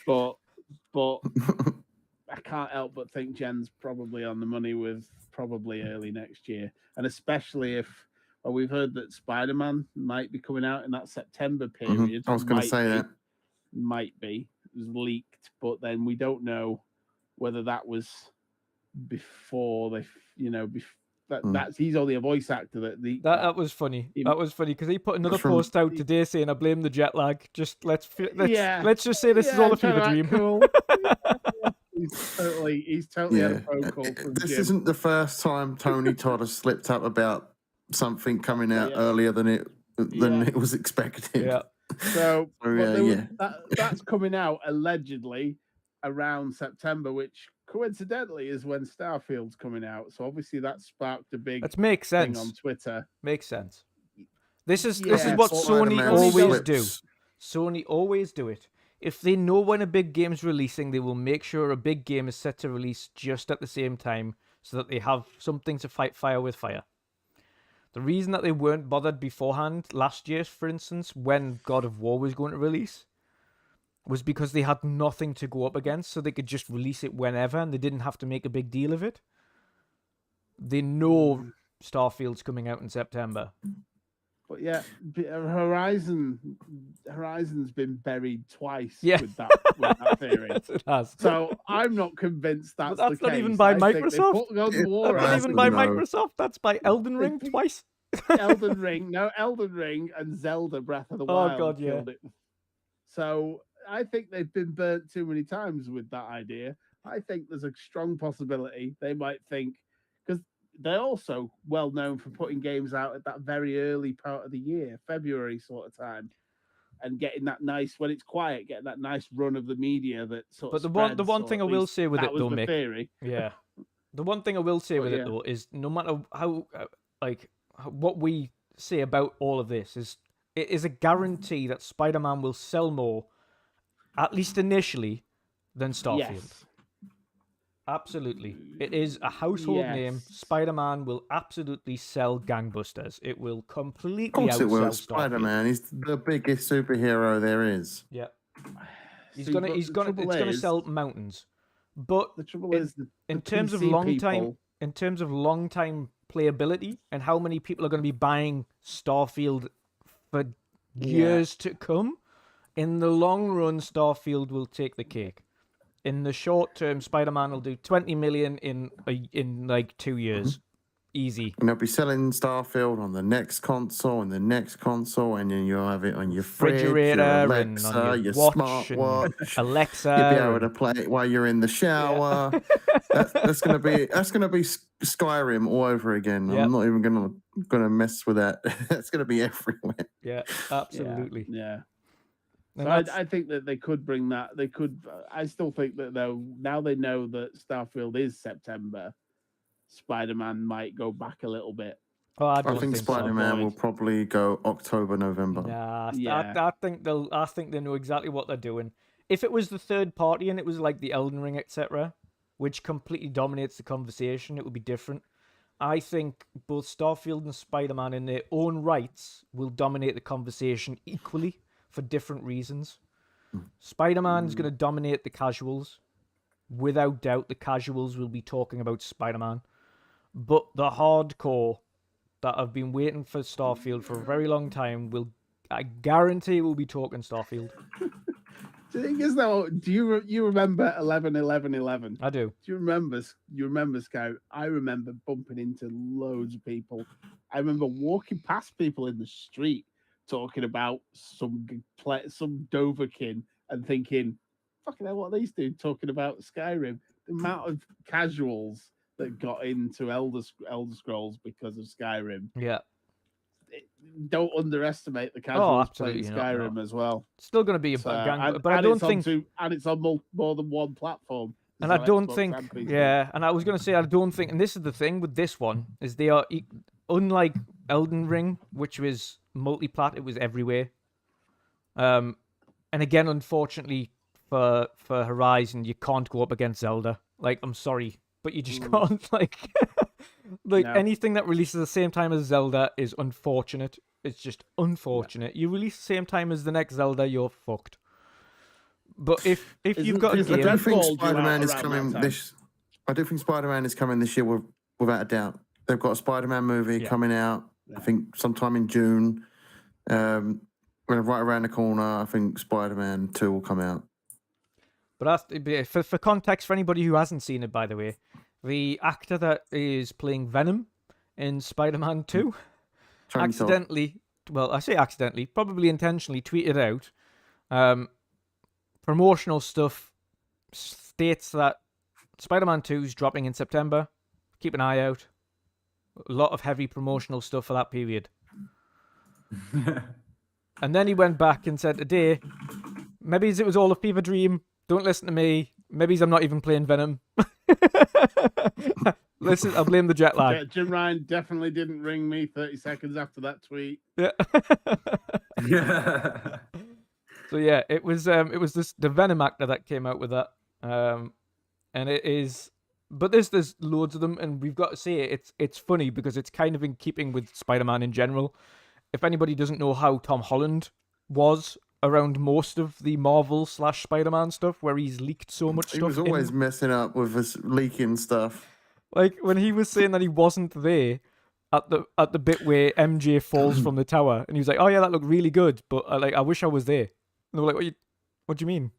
But I can't help but think Jen's probably on the money with probably early next year. And especially if we've heard that Spider-Man might be coming out in that September period. I was going to say that. Might be. It was leaked, but then we don't know whether that was before they, that's he's only a voice actor that was funny. That was funny because he put another From- post out today saying, "I blame the jet lag." Just let's Yeah. let's just say this is all a fever kinda dream. cool. He's totally had a phone call from This Jim. isn't the first time Tony Todd has slipped up about something coming out earlier than it was expected. Yeah. So yeah. that's coming out allegedly around September, which coincidentally is when Starfield's coming out. So obviously that sparked a big That makes thing sense. on Twitter. Makes sense. This is Yeah, what but- Sony Spider-Man always slips. do. Sony always do it. If they know when a big game's releasing, they will make sure a big game is set to release just at the same time so that they have something to fight fire with fire. The reason that they weren't bothered beforehand, last year, for instance, when God of War was going to release, was because they had nothing to go up against, so they could just release it whenever, and they didn't have to make a big deal of it. They know Starfield's coming out in September. But yeah, Horizon's been buried twice Yeah. with that theory. Yes, it has. So I'm not convinced that's But that's the not even case. by I think they Microsoft. put God of War That's out. not even by No. Microsoft. That's by Elden Ring twice. Elden Ring and Zelda Breath of the Oh, Wild God, yeah. killed it. So I think they've been burnt too many times with that idea. I think there's a strong possibility they might think, because they're also well known for putting games out at that very early part of the year, February sort of time, and getting that nice, when it's quiet, getting that nice run of the media that sort But of the one spreads, thing or I at will least say with that it was though, the Mick, theory. yeah, the one thing I will say with it yeah. though is no matter how what we say about all of this is it is a guarantee that Spider-Man will sell more, at least initially, than Starfield. Yes. Absolutely. It is a household name. Yes. Spider-Man will absolutely sell gangbusters. It will Of completely course it will. outsell It's Starfield. Spider-Man. He's the biggest superhero there is. Yeah. He's See, gonna but he's the gonna trouble it's gonna is- sell mountains. But The trouble in- is, in the terms of PC long time people- in terms of long time playability and how many people are going to be buying Starfield for years to come, in the long run Starfield will take the cake. In the short term, Spider-Man will do 20 million in like 2 years. Easy. And they'll be selling Starfield on the next console and the next console, and then you'll have it on your fridge, your Refrigerator and Alexa, on your your watch and smartwatch. Alexa. You'll be able and- to play it while you're in the shower. That's gonna be Skyrim all over again. Yep. I'm not even gonna mess with that. That's gonna be everywhere. Yeah, absolutely. Yeah. And So that's- I think that they could bring that. They could. I still think that though now they know that Starfield is September, Spider-Man might go back a little bit. oh, I I don't think so. Spider-Man will Avoid. probably go October, November. Nah, Yeah. I think they know exactly what they're doing. If it was the third party and it was like the Elden Ring, etc., which completely dominates the conversation, it would be different. I think both Starfield and Spider-Man in their own rights will dominate the conversation equally for different reasons. Spider-Man's going to dominate the casuals. Without doubt, the casuals will be talking about Spider-Man. But the hardcore that have been waiting for Starfield for a very long time I guarantee will be talking Starfield. The thing is, though, do you remember 11/11/11? I do. Do you remember Sky? I remember bumping into loads of people. I remember walking past people in the street talking about some Doverkin and thinking, "Fucking hell, what are these dudes talking about Skyrim?" The amount of casuals that got into Elder Scrolls because of Skyrim. Yeah. Don't underestimate the casuals playing absolutely not, Skyrim no. as well. Still going to be a So, gang, and, but I and don't it's on think... and it's on more than one platform. And It's I on don't Xbox think, and PC. yeah, and I was going to say, I don't think, and this is the thing with this one, is they are, unlike Elden Ring, which was multi-plat, it was everywhere. And again, unfortunately, for Horizon, you can't go up against Zelda. Like, I'm sorry, but you just can't, like, No. anything that releases the same time as Zelda is unfortunate. It's just unfortunate. You release the same time as the next Zelda, you're fucked. But if you've got a isn't I game... do think Redfall due Spider-Man out is around coming that time? this. I do think Spider-Man is coming this year without a doubt. They've got a Spider-Man movie Yeah. coming out. Yeah. I think sometime in June. Right around the corner, I think Spider-Man 2 will come out. But for context, for anybody who hasn't seen it, by the way, the actor that is playing Venom in Spider-Man 2 Tony Todd. accidentally, well, I say accidentally, probably intentionally tweeted out promotional stuff, states that Spider-Man 2 is dropping in September. Keep an eye out. A lot of heavy promotional stuff for that period. And then he went back and said today, maybe it was all a fever dream. Don't listen to me. Maybe I'm not even playing Venom. Listen, I'll blame the jet lag. Yeah, Jim Ryan definitely didn't ring me 30 seconds after that tweet. Yeah. So yeah, it was the Venom actor that came out with that, and it is. But there's loads of them, and we've got to say it's funny because it's kind of in keeping with Spider-Man in general. If anybody doesn't know how Tom Holland was around most of the Marvel / Spider-Man stuff, where he's leaked so much He stuff, was always messing up with his leaking stuff. like when he was saying that he wasn't there at the bit where MJ falls from the tower, and he was like, "Oh yeah, that looked really good, but I wish I was there." And they were like, "What do you mean?"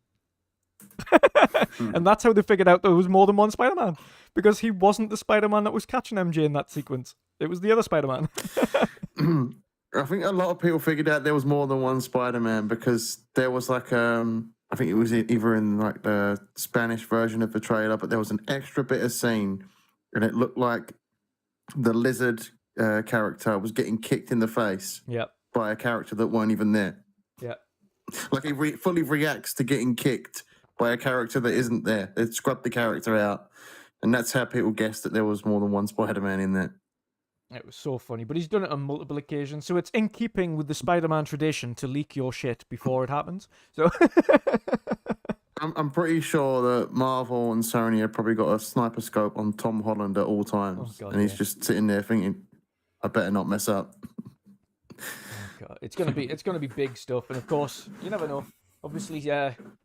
And that's how they figured out there was more than one Spider-Man, because he wasn't the Spider-Man that was catching MJ in that sequence. It was the other Spider-Man. I think a lot of people figured out there was more than one Spider-Man because there was like I think it was either in like the Spanish version of the trailer, but there was an extra bit of scene, and it looked like the lizard character was getting kicked in the face Yeah. by a character that weren't even there. Yeah. Like he fully reacts to getting kicked by a character that isn't there. They scrubbed the character out, and that's how people guessed that there was more than one Spider-Man in there. It was so funny, but he's done it on multiple occasions, so it's in keeping with the Spider-Man tradition to leak your shit before it happens. So, I'm pretty sure that Marvel and Sony have probably got a sniper scope on Tom Holland at all times, God, and he's yeah. just sitting there thinking, "I better not mess up." Oh God, it's gonna be big stuff, and of course, you never know. Obviously,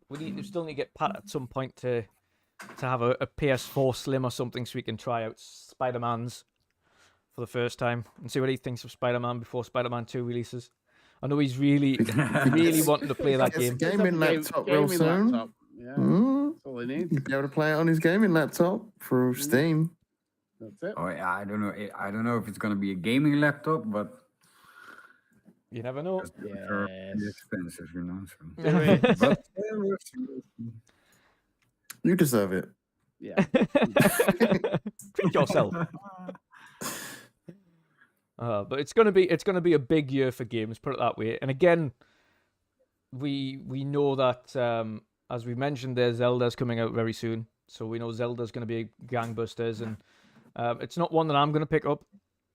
we still need to get Pat at some point to have a PS4 Slim or something so we can try out Spider-Man's for the first time and see what he thinks of Spider-Man before Spider-Man 2 releases. I know he's really wanting to play that It's a game. gaming laptop real Gaming soon. laptop. Yeah, Mm. that's all he needs. You'll be able to play it on his gaming laptop through Steam. That's it. Oh yeah, I don't know. I don't know if it's gonna be a gaming laptop, but You never know. they're pretty Yes. expensive, you know. So. Do it. But yeah, we'll see. You deserve it. Yeah. Treat yourself. But it's gonna be a big year for games, put it that way. And again, we know that as we mentioned, there's Zelda's coming out very soon, so we know Zelda's gonna be gangbusters, and it's not one that I'm gonna pick up.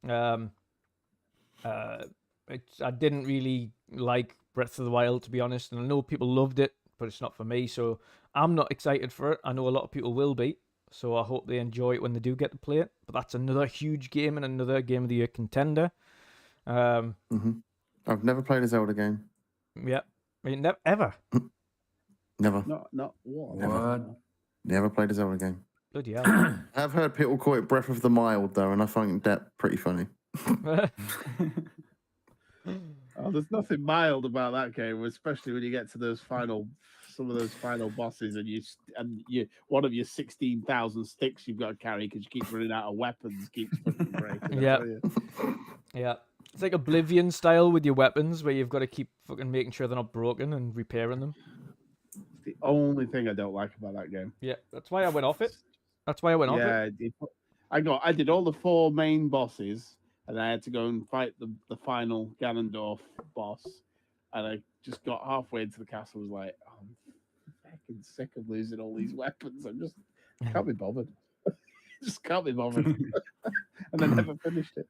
I didn't really like Breath of the Wild, to be honest, and I know people loved it, but it's not for me, so I'm not excited for it. I know a lot of people will be, so I hope they enjoy it when they do get to play it. But that's another huge game and another Game of the Year contender. I've never played a Zelda game. Yeah, I mean, ever. Never. Not what? What? Never played a Zelda game. Bloody hell. I've heard people call it Breath of the Mild, though, and I find that pretty funny. Oh, there's nothing mild about that game, especially when you get to some of those final bosses, and you one of your 16,000 sticks you've got to carry because you keep running out of weapons keeps fucking breaking. Yeah. Yeah. It's like Oblivion style with your weapons, where you've got to keep fucking making sure they're not broken and repairing them. It's the only thing I don't like about that game. Yeah, that's why I went off it. Yeah, I did all the 4 main bosses, and I had to go and fight the final Ganondorf boss, and I just got halfway into the castle. Was like, oh, I'm fucking sick of losing all these weapons. I'm just can't be bothered. Just can't be bothered. And I never finished it.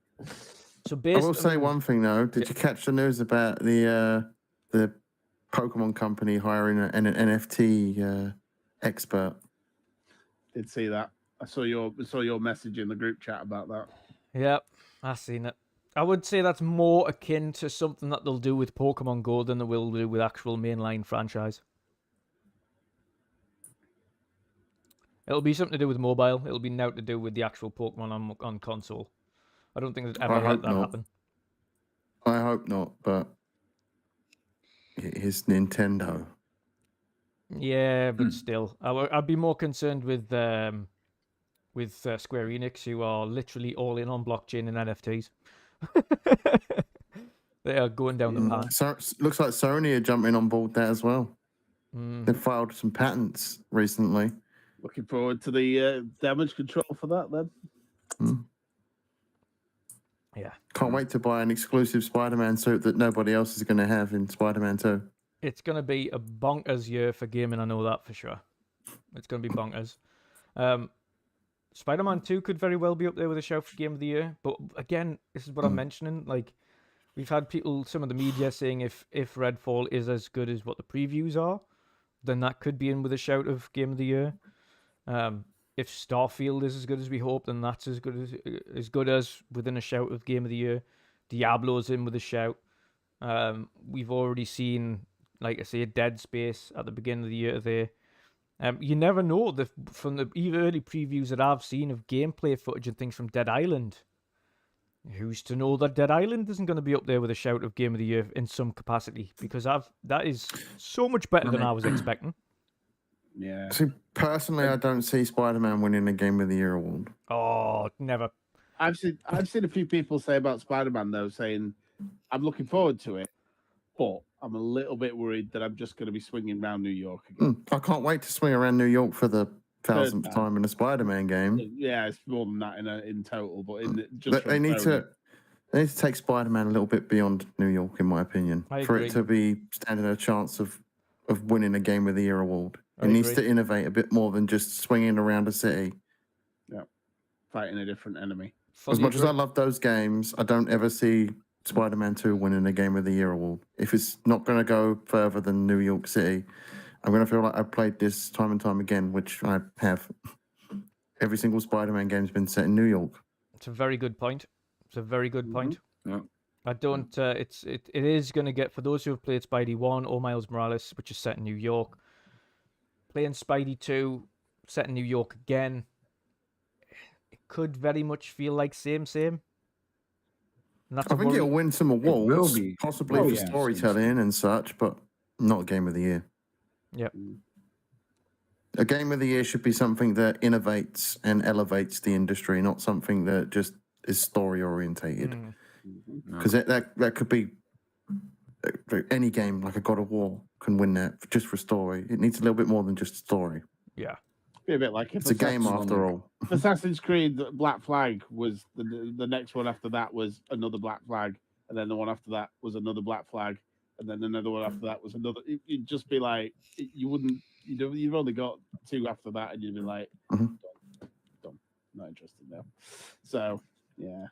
So I will say one thing though. Did you catch the news about the Pokemon company hiring an NFT expert? Did see that. I saw your message in the group chat about that. Yep, I've seen it. I would say that's more akin to something that they'll do with Pokemon Go than they will do with actual mainline franchise. It'll be something to do with mobile. It'll be now to do with the actual Pokemon on console. I don't think they'd ever let that happen. I hope not, but it is Nintendo. Yeah, but still, I'd be more concerned with Square Enix, who are literally all in on blockchain and NFTs. They are going down the path. So, looks like Sony are jumping on board that as well. They've filed some patents recently. Looking forward to the damage control for that then. Yeah. Can't wait to buy an exclusive Spider-Man suit that nobody else is going to have in Spider-Man 2. It's going to be a bonkers year for gaming, I know that for sure. It's going to be bonkers. Spider-Man 2 could very well be up there with a shout for Game of the Year, but again, this is what I'm mentioning. Like, we've had some of the media saying if Redfall is as good as what the previews are, then that could be in with a shout of Game of the Year. If Starfield is as good as we hope, then that's as good as within a shout of Game of the Year. Diablo's in with a shout. We've already seen, like I say, Dead Space at the beginning of the year there. You never know from the early previews that I've seen of gameplay footage and things from Dead Island. Who's to know that Dead Island isn't going to be up there with a shout of Game of the Year in some capacity? Because that is so much better than I was expecting. Yeah. See, personally, I don't see Spider-Man winning a Game of the Year award. Oh, never. I've seen a few people say about Spider-Man though, saying I'm looking forward to it, but I'm a little bit worried that I'm just going to be swinging around New York again. I can't wait to swing around New York for the 1000th time in a Spider-Man game. Yeah, it's more than that in total, but They need to take Spider-Man a little bit beyond New York, in my opinion, for it to be standing a chance of winning a Game of the Year award. It needs to innovate a bit more than just swinging around a city. Yeah, fighting a different enemy. As much as I love those games, I don't ever see Spider-Man 2 winning a Game of the Year award. If it's not going to go further than New York City, I'm going to feel like I've played this time and time again, which I have. Every single Spider-Man game's been set in New York. It's a very good point. It's a very good point. Yeah. I don't. It is going to get, for those who have played Spidey 1 or Miles Morales, which is set in New York. Playing Spidey 2, set in New York again. It could very much feel like same. And that's I a think worry. it'll win some awards, be. possibly Oh, for yeah. storytelling and such, but not a game of the year. Yep. A game of the year should be something that innovates and elevates the industry, not something that just is story orientated. Because that could be any game, like a God of War can win that just for story. It needs a little bit more than just story. Yeah. Be a bit like if It's a game after all. Assassin's Creed Black Flag was the next one after that was another Black Flag, and then the one after that was another Black Flag, and then another one after that was another. It'd just be like you wouldn't. You've only got 2 after that, and you'd be like, done, not interested now. So yeah.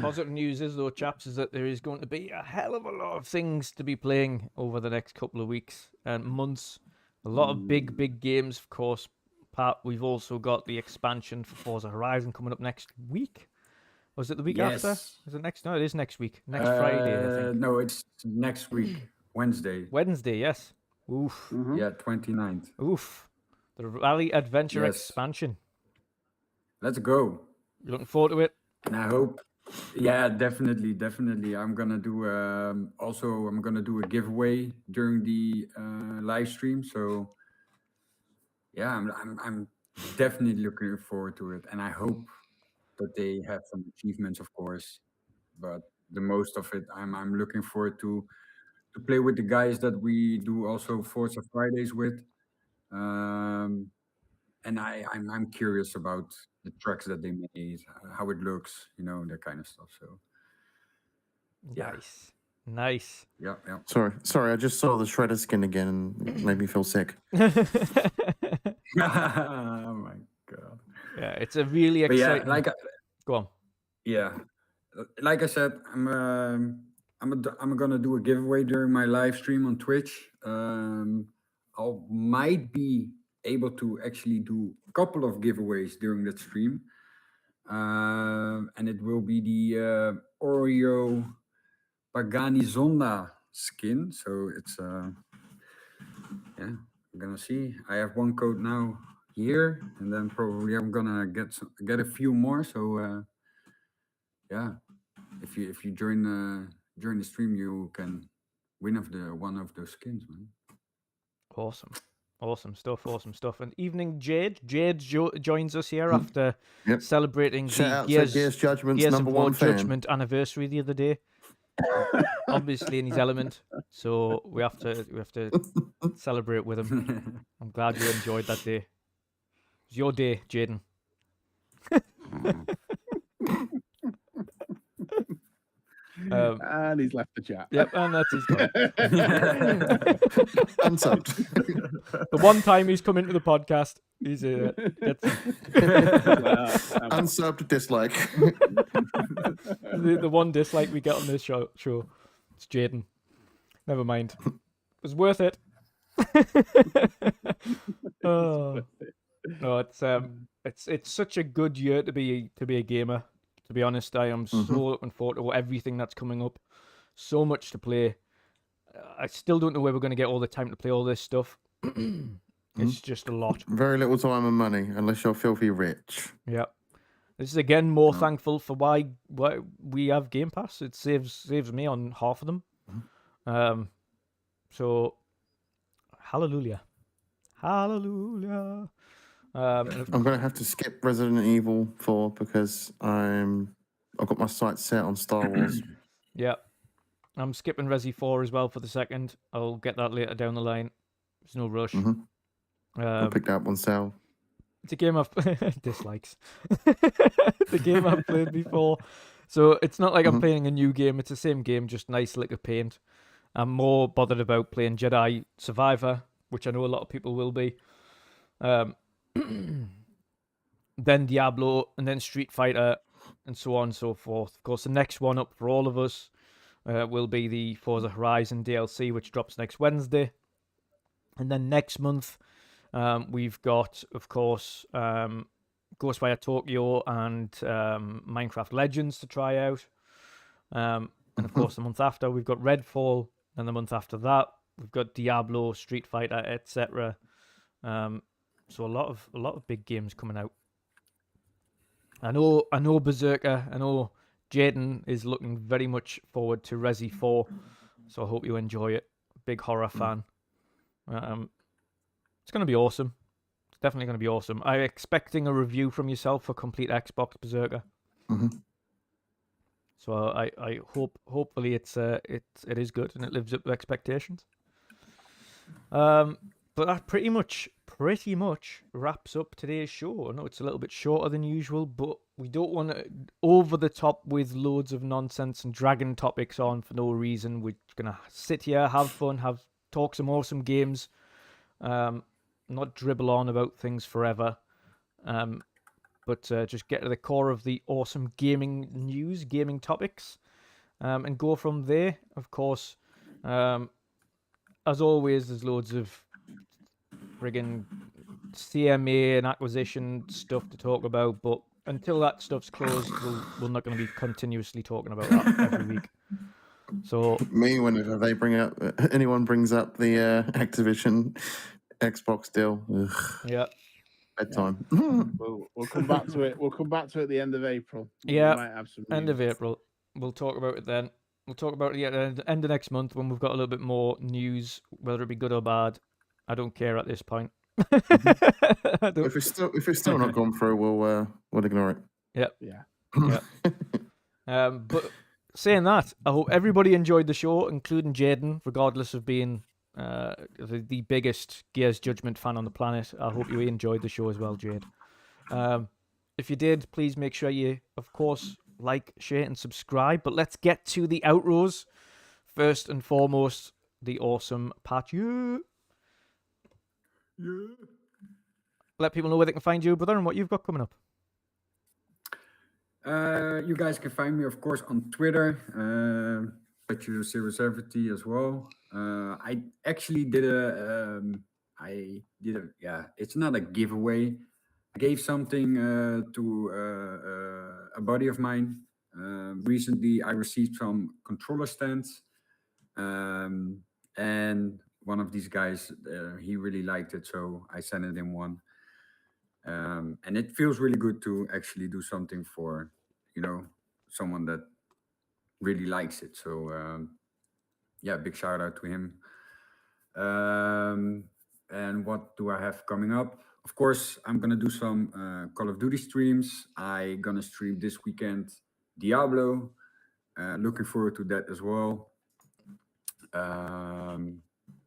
Positive news is, though, chaps, is that there is going to be a hell of a lot of things to be playing over the next couple of weeks and months. A lot of big games, of course. Pat, we've also got the expansion for Forza Horizon coming up next week. Was it the week after? Yes. Is it next? No, it is next week. Next Friday, I think. No, it's next week, Wednesday. Wednesday, yes. Oof. Yeah, 29th. Oof. The Rally Adventure Yes. expansion. Let's go. You looking forward to it? And I hope, yeah, definitely. I'm gonna do I'm gonna do a giveaway during the live stream. So yeah, I'm definitely looking forward to it, and I hope that they have some achievements, of course. But the most of it, I'm looking forward to play with the guys that we do also Forza Fridays with. And I'm curious about the tracks that they made, how it looks, that kind of stuff. So yeah. Nice. Yeah. Sorry, I just saw the Shredder skin again and it made me feel sick. Oh my god. Yeah, it's a really But yeah, exciting. Go on. Yeah, like I said, I'm gonna do a giveaway during my live stream on Twitch. I might be able to actually do a couple of giveaways during that stream, and it will be the Oreo Pagani Zonda skin. So it's yeah, I'm gonna see. I have one code now here, and then probably I'm gonna get a few more. So yeah, if you join the stream, you can win one of those skins, man. Awesome stuff. And evening, Jade joins us here after celebrating Shout the out to Gears Judgment's Gears of number War one fan. Judgment anniversary the other day. Obviously in his element, so we have to celebrate with him. I'm glad you enjoyed that day. It's your day, Jaden. And he's left the chat. Yep, and that's his goal. Unsubbed. The one time he's come into the podcast, he's Unsubbed dislike. the one dislike we get on this show. It's Jaden. Never mind. It was worth it. Oh. No, it's such a good year to be a gamer. To be honest, I am so looking forward to everything that's coming up. So much to play. I still don't know where we're going to get all the time to play all this stuff. It's just a lot. Very little time and money, unless you're filthy rich. Yeah. This is again more thankful for why we have Game Pass. It saves me on half of them. So hallelujah. I'm going to have to skip Resident Evil 4 because I've got my sights set on Star Wars. Yeah. I'm skipping Resi 4 as well for the second. I'll get that later down the line. There's no rush. I picked that up on sale. It's a game I've dislikes. The game I've played before. So it's not like I'm playing a new game. It's the same game, just nice lick of paint. I'm more bothered about playing Jedi Survivor, which I know a lot of people will be. Then Diablo, and then Street Fighter, and so on and so forth. Of course, the next one up for all of us will be the Forza Horizon DLC, which drops next Wednesday. And then next month, we've got, of course, Ghostwire Tokyo and Minecraft Legends to try out. And of course, the month after, we've got Redfall. And the month after that, we've got Diablo, Street Fighter, etc. So a lot of big games coming out. I know Berserker. I know Jaden is looking very much forward to Resi 4. So I hope you enjoy it. Big horror fan. It's going to be awesome. It's definitely going to be awesome. I'm expecting a review from yourself for Complete Xbox Berserker. So I hopefully it is good and it lives up to expectations. But that pretty much wraps up today's show. I know it's a little bit shorter than usual, but we don't want to over the top with loads of nonsense and dragging topics on for no reason. We're gonna sit here, have fun, talk some awesome games, not dribble on about things forever, but just get to the core of the awesome gaming news, gaming topics, and go from there. Of course, as always, there's loads of friggin' CMA and acquisition stuff to talk about, but until that stuff's closed, we're not going to be continuously talking about that every week. So Me, whenever anyone brings up the Activision Xbox deal, yeah, bedtime. We'll come back to it. We'll come back to it at the end of April. Yeah, We might have some end of news. April. We'll talk about it then. We'll talk about it at the end of next month when we've got a little bit more news, whether it be good or bad. I don't care at this point. If it's still not gone through, we'll ignore it. Yeah. But saying that, I hope everybody enjoyed the show, including Jaden, regardless of being the biggest Gears Judgment fan on the planet. I hope you enjoyed the show as well, Jade. If you did, please make sure you, of course, like, share, and subscribe. But let's get to the outros. First and foremost, the awesome Pat. Let people know where they can find you, brother, and what you've got coming up. You guys can find me, of course, on Twitter, Petru070 as well. I actually did it's not a giveaway. I gave something to a buddy of mine. Recently, I received some controller stands, and one of these guys, he really liked it, so I sent him one. And it feels really good to actually do something for, someone that really likes it. So, big shout out to him. And what do I have coming up? Of course, I'm going to do some Call of Duty streams. I'm going to stream this weekend Diablo. Looking forward to that as well.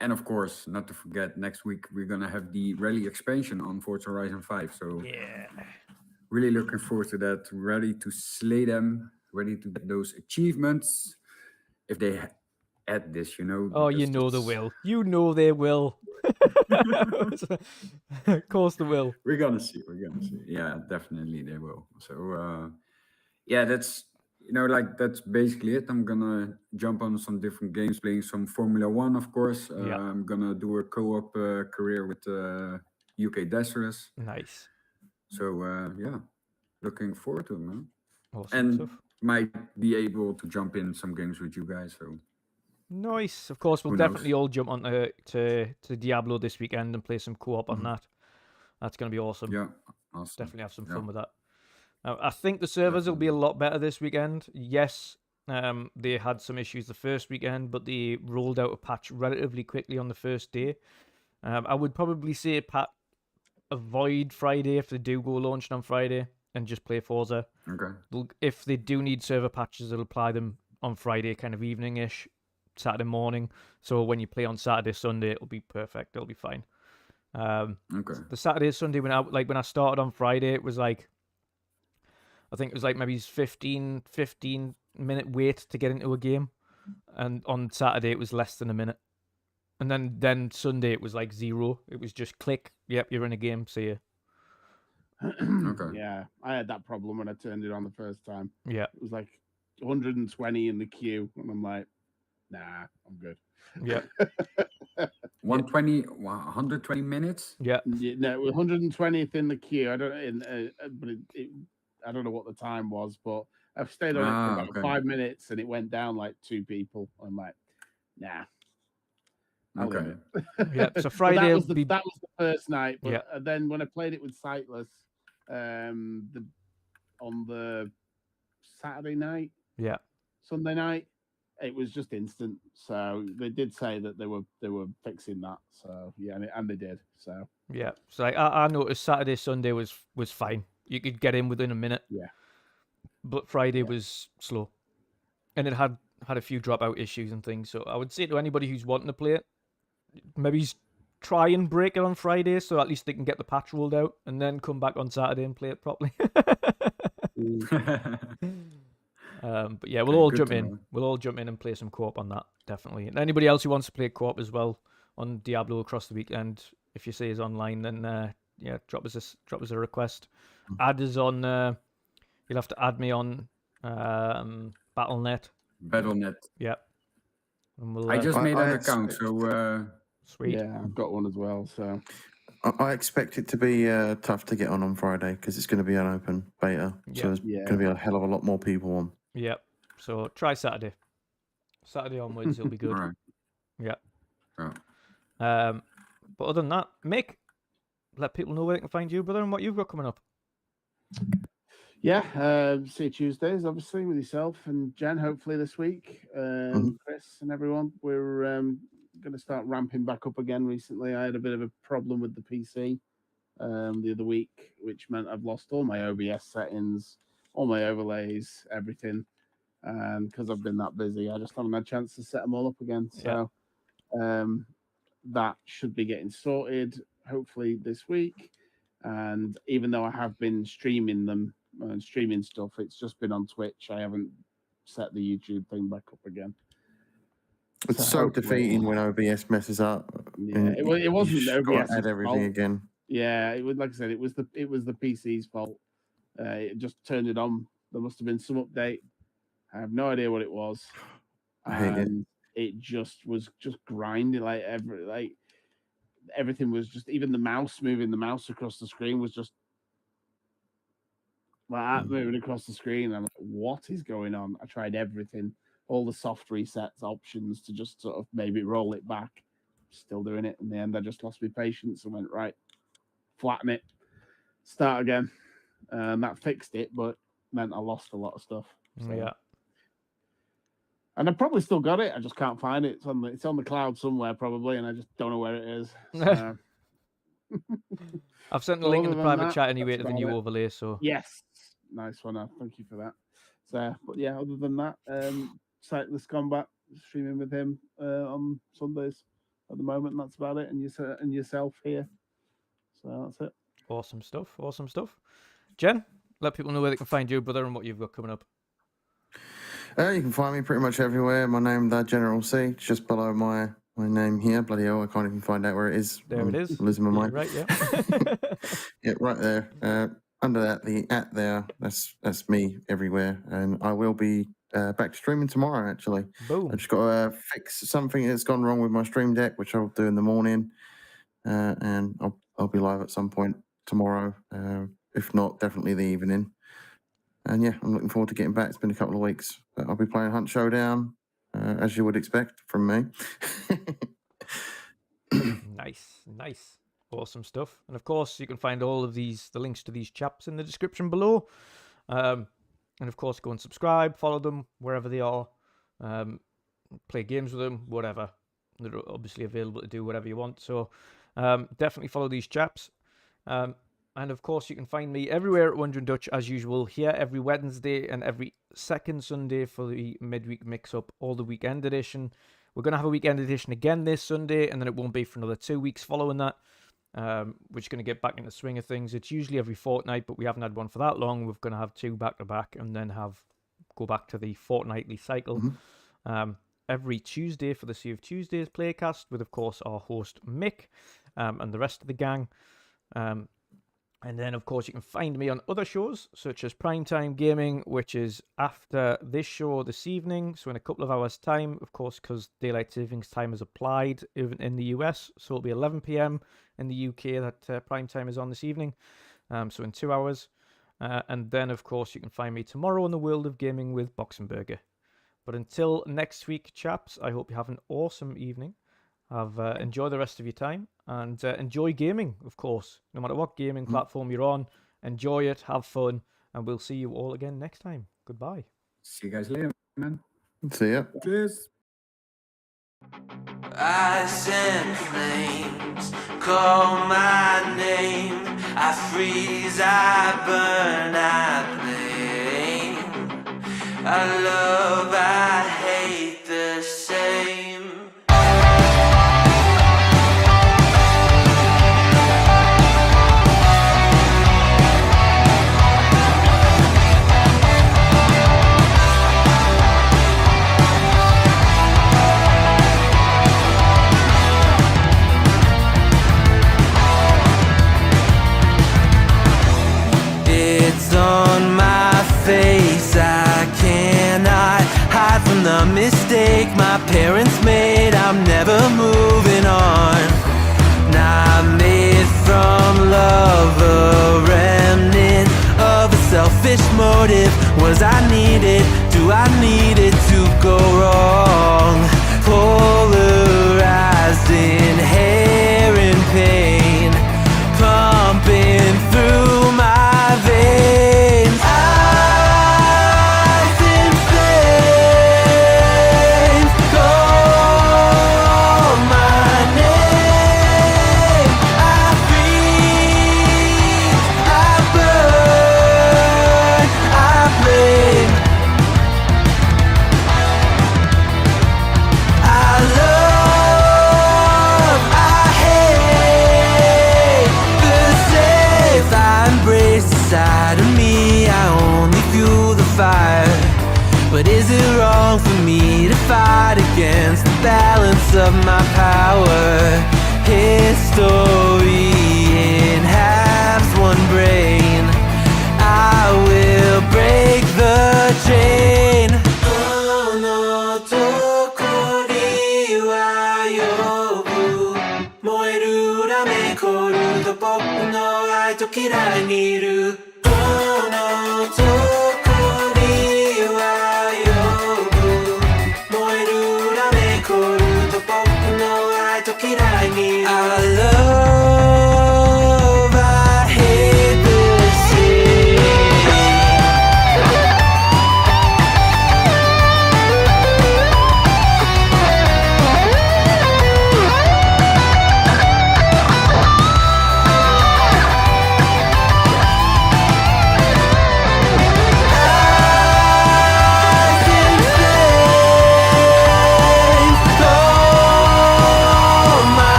And of course, not to forget, next week we're going to have the rally expansion on Forza Horizon 5. So Yeah. really looking forward to that. Ready to slay them. Ready to get those achievements. If they add this, Oh, because they it's- will. You know they will. Of course they will. We're gonna see. Yeah, definitely they will. So that's that's basically it. I'm gonna jump on some different games, playing some Formula One, of course. Yeah. I'm gonna do a co-op career with UK Desirous. Nice. So looking forward to it, man. Awesome And stuff. might be able to jump in some games with you guys. So Nice. Of course, we'll Who knows? definitely all jump on to Diablo this weekend and play some co-op on that. That's going to be awesome. yeah, awesome. Definitely have some Yeah. fun with that. Now, I think the servers will be a lot better this weekend. Yes, they had some issues the first weekend, but they rolled out a patch relatively quickly on the first day. I would probably say, Pat, avoid Friday if they do go launched on Friday and just play Forza. Okay. If they do need server patches, they'll apply them on Friday, kind of evening-ish, Saturday morning. So when you play on Saturday, Sunday, it'll be perfect. It'll be fine. Okay. The Saturday, Sunday, when I started on Friday, it was like, I think it was like maybe 15 minute wait to get into a game. And on Saturday, it was less than a minute. And then Sunday, it was like 0. It was just click. Yep, you're in a game. See ya. Okay. Yeah, I had that problem when I turned it on the first time. Yeah. It was like 120 in the queue, and I'm like, nah, I'm good. Yeah. 120 minutes. Yeah. No, 120th in the queue. I don't, but I don't know what the time was, but I've stayed on it for about 5 minutes, and it went down like 2 people. I'm like, nah. I'll leave Okay. it. Yeah. So But Friday that will was the be. that was the first night. But Yeah. then when I played it with Sightless, on the Saturday night, Yeah. Sunday night, it was just instant. So they did say that they were fixing that. So yeah, and they did. So Yeah. So like, I noticed Saturday, Sunday was fine. You could get in within a minute. Yeah. But Friday was slow, and it had a few dropout issues and things. So I would say to anybody who's wanting to play it, maybe try and break it on Friday, so at least they can get the patch rolled out, and then come back on Saturday and play it properly. But yeah, we'll Okay, all good jump to in. know. We'll all jump in and play some co-op on that, definitely. And anybody else who wants to play co-op as well on Diablo across the weekend, if you say is online, then yeah, drop us a request. Add us on. You'll have to add me on Battle.net. Battle.net. Yeah. And we'll, I just made I an account, so sweet. yeah, I've got one as well. So I expect it to be tough to get on Friday because it's going to be an open beta. Yeah. So there's Yeah. going to be a hell of a lot more people on. Yeah. So try Saturday. Saturday onwards, it'll be good. all right. Yeah. Yeah. But other than that, Mick, let people know where they can find you, brother, and what you've got coming up. yeah, see you Tuesdays, obviously, with yourself and Jen. Hopefully this week, Chris and everyone. We're going to start ramping back up again. Recently, I had a bit of a problem with the PC the other week, which meant I've lost all my OBS settings, all my overlays, everything. And because I've been that busy, I just haven't had a chance to set them all up again. So that should be getting sorted hopefully this week. And even though I have been streaming them and streaming stuff, it's just been on Twitch. I haven't set the YouTube thing back up again. It's so defeating when OBS messes up. Yeah, it wasn't you just OBS. gotta add everything again. Yeah, it was, like I said, it was the PC's fault. It just turned it on. There must have been some update. I have no idea what it was. I hate it. It just was grinding like everything was just, even the mouse, moving the mouse across the screen was just like that, moving across the screen. I'm like, what is going on? I tried everything, all the soft resets options to just sort of maybe roll it back. Still doing it. In the end, I just lost my patience and went, right, flatten it, start again. And that fixed it, but meant I lost a lot of stuff. So. Yeah. And I've probably still got it. I just can't find it. It's on the cloud somewhere probably, and I just don't know where it is. So. I've sent the link in the private chat anyway to the new it. overlay. So yes, nice one. Thank you for that. So, but yeah, other than that, Sightless Combat, streaming with him on Sundays at the moment. And that's about it. And yourself here. So that's it. Awesome stuff. Awesome stuff. Jen, let people know where they can find you, brother, and what you've got coming up. You can find me pretty much everywhere. My name, the General C, it's just below my name here. Bloody hell, I can't even find out where it is. There it is. Losing my mind. Right, yeah. Yeah, right there. Under that, the @ there. That's me everywhere, and I will be back to streaming tomorrow. Actually, Boom. I just got to fix something that's gone wrong with my stream deck, which I'll do in the morning, and I'll be live at some point tomorrow. If not, definitely the evening. And yeah, I'm looking forward to getting back. It's been a couple of weeks. But I'll be playing Hunt Showdown, as you would expect from me. Nice. Awesome stuff. And of course, you can find all of the links to these chaps in the description below. And of course, go and subscribe, follow them wherever they are. Play games with them, whatever. They're obviously available to do whatever you want. So definitely follow these chaps. And of course, you can find me everywhere at WandrinDutch as usual, here every Wednesday and every second Sunday for the midweek mix-up or the weekend edition. We're going to have a weekend edition again this Sunday, and then it won't be for another 2 weeks following that. We're just going to get back in the swing of things. It's usually every fortnight, but we haven't had one for that long. We're going to have 2 back-to-back and then go back to the fortnightly cycle. Every Tuesday for the Sea of Tuesdays playcast with, of course, our host Mick and the rest of the gang. And then, of course, you can find me on other shows, such as Primetime Gaming, which is after this show this evening. So in a couple of hours' time, of course, because Daylight Savings Time is applied even in the US. So it'll be 11 p.m. in the UK that Primetime is on this evening. So in 2 hours. And then, of course, you can find me tomorrow in the world of gaming with Boxenberger. But until next week, chaps, I hope you have an awesome evening. Enjoy the rest of your time and enjoy gaming, of course. No matter what gaming platform you're on, enjoy it, have fun, and we'll see you all again next time. Goodbye. See you guys later, man. See ya. Cheers. Ice and flames call my name. I freeze, I burn, I blame. I love, I hate the same. It's on my face, I cannot hide from the mistake my parents made. I'm never moving on. Not made from love, a remnant of a selfish motive. Was I needed? Do I need it to go wrong? Polarized, inherent pain pumping through my veins. Ice and flames call my name. I freeze, I burn, I blame. I love, I hate the same. If I embrace the side of me, I only fuel the fire. But is it wrong for me to fight against the balance of my power? History in halves, one brain. I will break the chain. Oh no, tokori wa yobu. Moeru rame koru to boku no ai to kirai ni iru. Oh no, tokori wa yobu. Moeru rame koru to boku no ai to kirai ni iru.